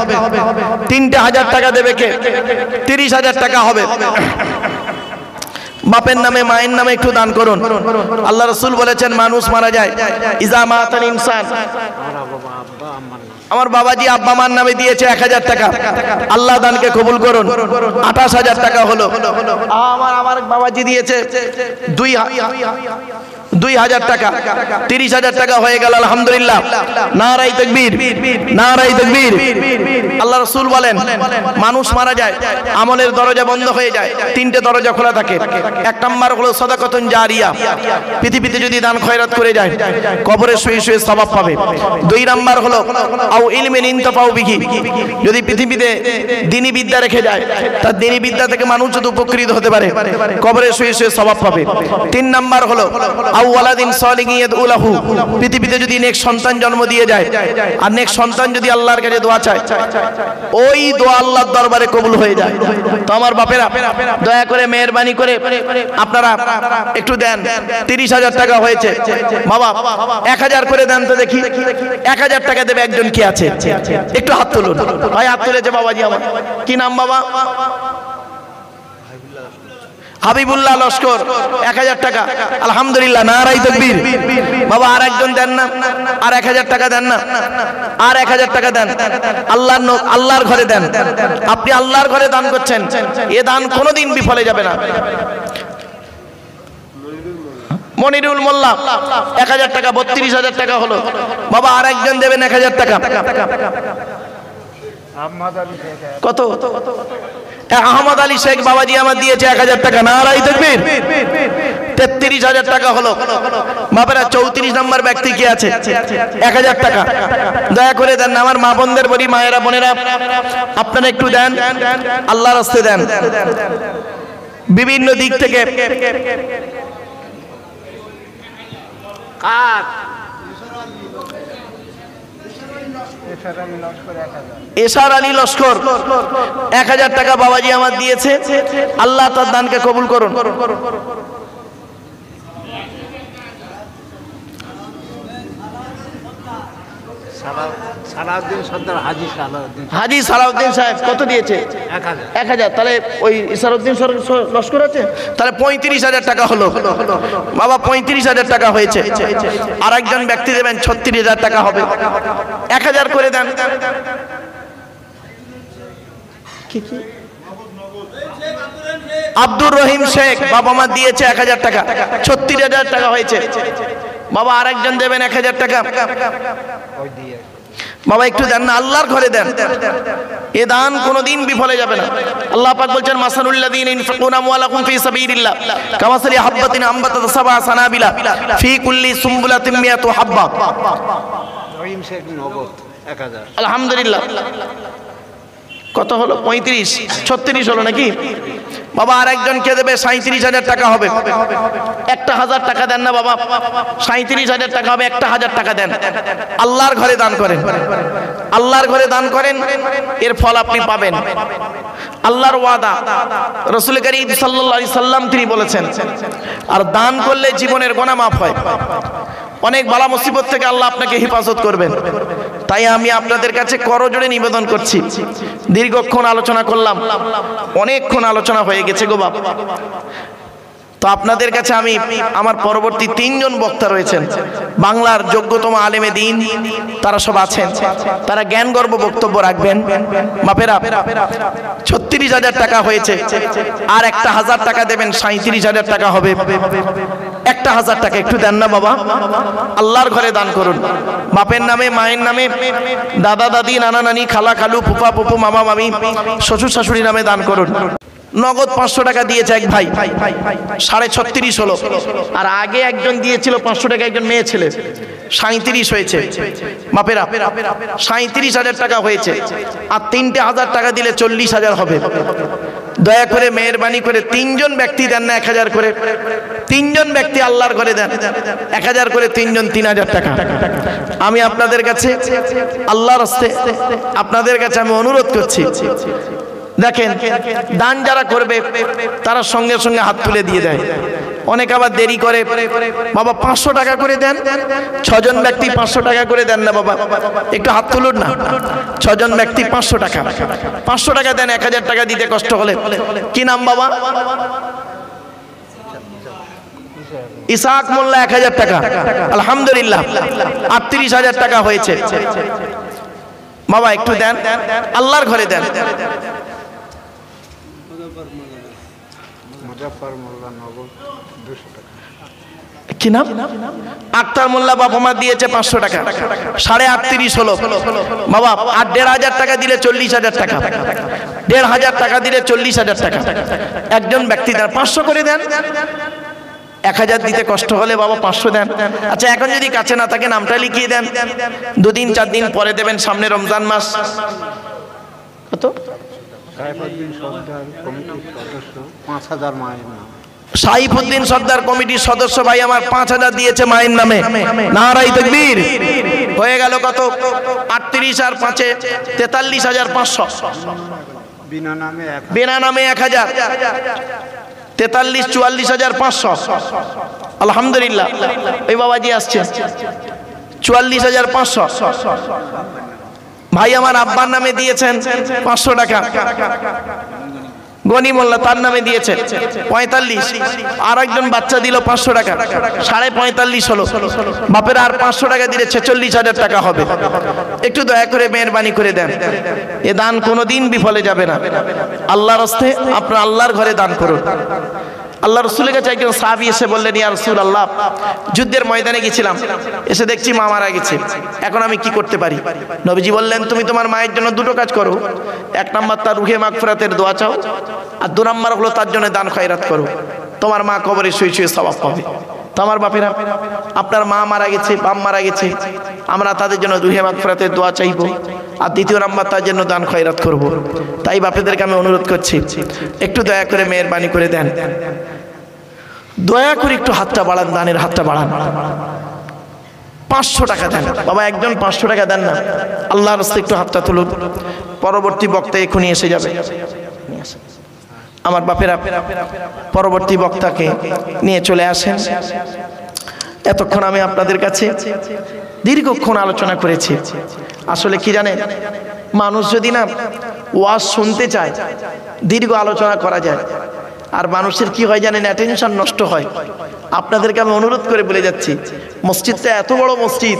3,000 টাকা দেবে কে? 30,000 টাকা হবে। বাপের নামে, মায়ের নামে একটু দান করুন। আল্লাহ রাসূল বলেছেন মানুষ মারা যায়, ইজা মাতাল ইনসান, আমার বাবাজি আব্বা মার নামে দিয়েছে 1000 টাকা, আল্লাহ দানকে কবুল করুন। 28000 টাকা হলো। আমার বাবাজি দিয়েছে 2000 টাকা, 30000 টাকা হয়ে গেল। আলহামদুলিল্লাহ, নারায়ে তাকবীর, নারায়ে তাকবীর। আল্লাহ রাসূল বলেন মানুষ মারা যায়, আমলের দরজা বন্ধ হয়ে যায়, 3টে দরজা খোলা থাকে। 1 নাম্বার হলো সাদাকাতুন জারিয়া, পৃথিবীতে যদি দান খয়রাত করে যায় কবরে শুয়ে শুয়ে সওয়াব পাবে। 2 নাম্বার হলো আও ইলমিন ইনতাফাউ বিহি, যদি পৃথিবীতে দ্বীনি বিদ্যা রেখে যায় তার দ্বীনি বিদ্যা থেকে মানুষ যদি উপকৃত হতে পারে কবরে শুয়ে শুয়ে সওয়াব পাবে। 3 নাম্বার হলো আও ওয়ালাদিন সালিহিন ইয়াদউ লাহু, পৃথিবীতে যদি নেক সন্তান জন্ম দিয়ে যায় আর নেক সন্তান যদি আল্লাহর কাছে দোয়া চায় ওই দোয়া আল্লাহর দরবারে কবুল হয়ে যায়। তো আমার বাপেরা দয়া করে মেহেরবানি করে আপনারা একটু দেন। 30000 টাকা হয়েছে বাবা, 1000 করে দেন তো দেখি। 1000 টাকা দেবে একজন কি আছে? একটু হাত তুলুন ভাই, হাত তুলেছে বাবাজি। আমার কি নাম বাবা? হাবিবুল্লাহ লস্কর, 1000 টাকা। আলহামদুলিল্লাহ, নারায়ে তাকবীর। বাবা আর একজন দেন না, আর 1000 টাকা দেন না, আর 1000 টাকা দেন। আল্লাহর ঘরে দেন। আপনি আল্লাহর ঘরে দান করছেন, এ দান কোনোদিন বিফলে যাবে না। মনিরুল মোল্লা 1000 টাকা, 32000 টাকা হলো। বাবা আর একজন দেবেন 1000 টাকা। কত? আহমদ আলী শেখ বাবাজি আমার দিয়েছে 1000 টাকা। নারায়ে তাকবীর। 33000 টাকা হলো। বাবারা 34 নম্বর ব্যক্তি কে আছে? 1000 টাকা। দয়া করে দেন। আমার মা বোনদের বলি, মায়েরা বোনেরা আপনারা একটু দেন, আল্লাহর রাস্তে দেন। বিভিন্ন দিক থেকে এশার আলী লস্কর 1000 টাকা বাবাজি আমার দিয়েছে। আল্লাহ তার দানকে কবুল করুন। হাজি সালাউদ্দিন সাহেব কত দিয়েছে? 1000। তাহলে ওই ইসারউদ্দিন লস্কর আছে, তাহলে 35000 টাকা হলো। বাবা 35000 টাকা হয়েছে। আর একজন ব্যক্তি দেবেন 36000 টাকা হবে। 1000 করে দেন। আব্দুর রহিম শেখ বাবা মা দিয়েছে 1000 টাকা, 36000 টাকা হয়েছে। বাবা আর একজন দেবেন 1000 টাকা। বাবা একটু দেন না, আল্লাহর ঘরে দেন। এ দান কোনোদিন বিফলে যাবে না। আল্লাহ পাক বলছেন মাসালুল্লাযীনা ইনফাকুনা আমওয়ালাকুম ফি সাবিলিল্লাহ কামাসালি হাববাতিন আনবাতাত সাবআ সানাবিলা ফি কুল্লি সুমবুলাতিন মিয়াতু হাব্বা। রহিম শেখ নগদ 1000। আলহামদুলিল্লাহ। কত হলো? 36 হলো নাকি? বাবা আর একজনকে দেবে 37000 টাকা হবে। 1000 টাকা দেন না বাবা, 37000 টাকা হবে। 1000 টাকা দেন। আল্লাহর ঘরে দান করেন, আল্লাহর ঘরে দান করেন, এর ফল আপনি পাবেন। আল্লাহর ওয়াদা, রাসূল করিম সাল্লাল্লাহু আলাইহি সাল্লাম তিনি বলেছেন, আর দান করলে জীবনের গুনাহ মাফ হয়। অনেক বালা মুসিবত থেকে আল্লাহ আপনাকে হেফাজত করবেন। তাই আমি আপনাদের কাছে করজোড়ে নিবেদন করছি। দীর্ঘক্ষণ আলোচনা করলাম, অনেকক্ষণ আলোচনা হয়ে গেছে গো বাবা। তো আপনাদের কাছে আমি, আমার পরবর্তী 3 জন বক্তা রয়েছেন, বাংলার যোগ্যতম আলেমে দ্বীন, তারা সব আছেন। তারা জ্ঞানগর্ভ বক্তব্য রাখবেন। বাপেরা 36000 টাকা হয়েছে, আর 1000 টাকা দেবেন, 37000 টাকা হবে। 1000 টাকা একটু দেন না বাবা, আল্লাহর ঘরে দান করুন। বাপের নামে, মায়ের নামে, দাদা দাদি, নানা নানি, খালা খালু, ফুফা ফুফু, মামা মামি, শ্বশুর শাশুড়ির নামে দান করুন। নগদ 500 টাকা দিয়েছে এক ভাই, 36.5 হলো। আর আগে একজন দিয়েছিল 500 টাকা, একজন মেয়ে ছেলে, 37 হয়েছে। বাপেরা 37000 টাকা হয়েছে। আর 3,000 টাকা দিলে 40,000 হবে। দয়া করে মেহেরবানি করে 3 জন ব্যক্তি দেন না 1000 করে। 3 জন ব্যক্তি আল্লাহর ঘরে দেন 1000 করে, 3 জন 3000 টাকা। আমি আপনাদের কাছে আল্লাহর রাস্তে আপনাদের কাছে আমি অনুরোধ করছি, দেখেন দান যারা করবে তারা সঙ্গে সঙ্গে হাত তুলে দিয়ে দেয়। অনেক আবার দেরি করে। বাবা 500 টাকা করে দেন। 6 জন ব্যক্তি 500 টাকা করে দেন না বাবা, একটু হাত তুলুন না। 6 জন ব্যক্তি 500 টাকা, 500 টাকা দেন। 1000 টাকা দিতে কষ্ট হলে। কি নাম বাবা? ইসাক মোল্লা 1000 টাকা। আলহামদুলিল্লাহ, 38000 টাকা হয়েছে। বাবা একটু দেন, আল্লাহর ঘরে দেন। মুজাফফর মোল্লা নগদ 200 টাকা। কি নাম? আক্তার মোল্লা বাবা মা দিয়েছে 500 টাকা, 38.5 হলো বাবা। আর 1,500 টাকা দিলে 40,000 টাকা, 1,500 টাকা দিলে 40,000 টাকা। একজন ব্যক্তি দেন, 500 করে দেন। 1,000 দিতে কষ্ট হলে বাবা 500 দেন। আচ্ছা এখন যদি কাছে না থাকে নামটা লিখিয়ে দেন, 2-4 দিন পরে দেবেন, সামনে রমজান মাস। কত? সাইফুদ্দিন সর্দার কমিটির সদস্য 5,000 মায়ের নাম। সাইফুদ্দিন সর্দার কমিটির সদস্য ভাই আমার 5,000 দিয়েছে মায়ের নামে। নারাই তাকবীর। হয়ে গেল কত? 38 আর 5-এ 43,500। বিনা নামে 1,000। বিনা নামে 1,000, 43 44,500। আলহামদুলিল্লাহ। এই বাবাজি আসছে 44,500। ভাই আমার আব্বার নামে দিয়েছেন 500 টাকা, গনি মোল্লা তার নামে দিয়েছে 45। আর একজন বাচ্চা দিল 500 টাকা, 45.5 হলো। বাপের আর 500 টাকা দিলে 46,000 টাকা হবে। একটু দয়া করে মেহরবানি করে দেন, এ দান কোনোদিন বিফলে যাবে না। আল্লাহর রাস্তে আপনার আল্লাহর ঘরে দান করুন। আল্লাহ রসুলের কাছে একজন সাহাবী এসে বললেন, ইয়া রাসূলুল্লাহ, যুদ্ধের ময়দানে গেছিলাম, এসে দেখছি মা মারা গেছে, এখন আমি কি করতে পারি? নবীজি বললেন, তুমি তোমার মায়ের জন্য দুটো কাজ করো। 1 নাম্বার তার রুহে মাগফিরাতের দোয়া চাও, আর 2 নাম্বার হলো তার জন্য দান খয়রাত করো। তোমার মা কবরে শুয়ে শুয়ে সওয়াব পাবে। তো আমার বাপেরা, আপনার মা মারা গেছে, বাপ মারা গেছে, আমরা তাদের জন্য রুহে মাগফিরাতের দোয়া চাইবো, আর 2 নাম্বার তার জন্য দান খয়রাত করব। তাই বাপেদেরকে আমি অনুরোধ করছি, একটু দয়া করে মেহরবানি করে দেন, দয়া করে একটু হাতটা বাড়ান, দানের হাতটা বাড়ান। 500 টাকা দেন বাবা, একজন 500 টাকা দেন না। আল্লাহর রাস্তায় একটু হাতটা তুলুন। পরবর্তী বক্তা এখনই এসে যাবে। আমার বাপেরা পরবর্তী বক্তাকে নিয়ে চলে আসেন। এতক্ষণ আমি আপনাদের কাছে দীর্ঘক্ষণ আলোচনা করেছি। আসলে কি জানেন, মানুষ যদি না ওয়াজ শুনতে চায়, দীর্ঘ আলোচনা করা যায়, আর মানুষের কি হয় জানেন, অ্যাটেনশন নষ্ট হয়। আপনাদেরকে আমি অনুরোধ করে বলে যাচ্ছি, মসজিদটা এত বড় মসজিদ,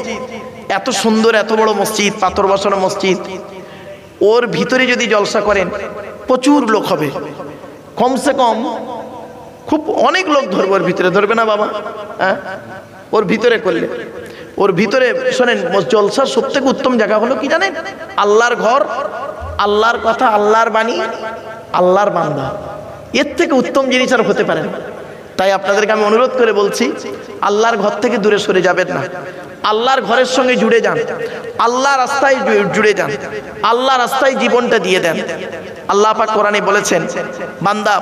এত সুন্দর, এত বড় মসজিদ, পাথর বসানো মসজিদ, ওর ভিতরে যদি জলসা করেন প্রচুর লোক হবে। কমসে কম খুব অনেক লোক ধরবে, ওর ভিতরে ধরবে না বাবা? হ্যাঁ, ওর ভিতরে করলে, ওর ভিতরে শোনেন, জলসার সবথেকে উত্তম জায়গা হলো কি জানেন, আল্লাহর ঘর, আল্লাহর কথা, আল্লাহর বাণী, আল্লাহর বান্দা। এর থেকে উত্তম জিনিস আর হতে পারে না। তাই আপনাদেরকে আমি অনুরোধ করে বলছি, আল্লাহর ঘর থেকে দূরে সরে যাবেন না, আল্লাহর ঘরের সঙ্গে জুড়ে যান, আল্লাহ রাস্তায় জুড়ে যান, আল্লাহ রাস্তায় জীবনটা দিয়ে দেন। আল্লাহ পাক কোরআনে বলেছেন, বান্দা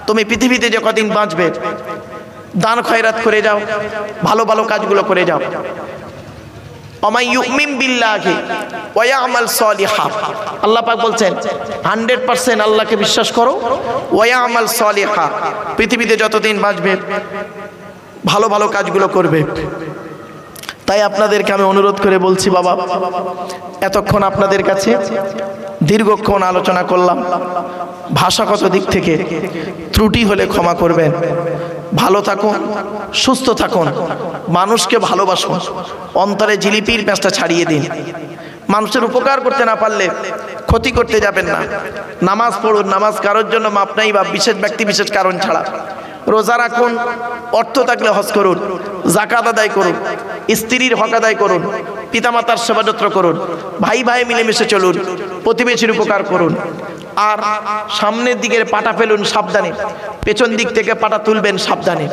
তুমি পৃথিবীতে যে কদিন বাঁচবে, দান খয়রাত করে যাও, ভালো ভালো কাজগুলো করে যাও। আল্লাহ পাক বলছেন 100% আল্লাহকে বিশ্বাস করো, ওয়ায়ামাল সালিহা, পৃথিবীতে যতদিন বাঁচবে ভালো ভালো কাজগুলো করবে। তাই আপনাদেরকে আমি অনুরোধ করে বলছি বাবা, এতক্ষণ আপনাদের কাছে দীর্ঘক্ষণ আলোচনা করলাম। ভাষাগত দিক থেকে ত্রুটি হলে ক্ষমা করবেন। ভালো থাকুন, সুস্থ থাকুন, মানুষকে ভালোবাসুন, অন্তরে জিলিপির প্যাঁচটা ছাড়িয়ে দিন। মানুষের উপকার করতে না পারলে ক্ষতি করতে যাবেন না। নামাজ পড়ুন, নামাজ কারোর জন্য মাপ নাই বা বিশেষ ব্যক্তি বিশেষ কারণ ছাড়া। রোজা রাখুন, অর্থ থাকলে হজ করুন, যাকাত আদায় করুন, স্ত্রীর হক আদায় করুন, পিতামাতার সেবা যত্ন করুন, ভাই ভাই মিলেমিশে চলুন, প্রতিবেশীর উপকার করুন। আর সামনের দিকের পাটা ফেলুন সাবধানে, পেছন দিক থেকে পাটা তুলবেন সাবধানে।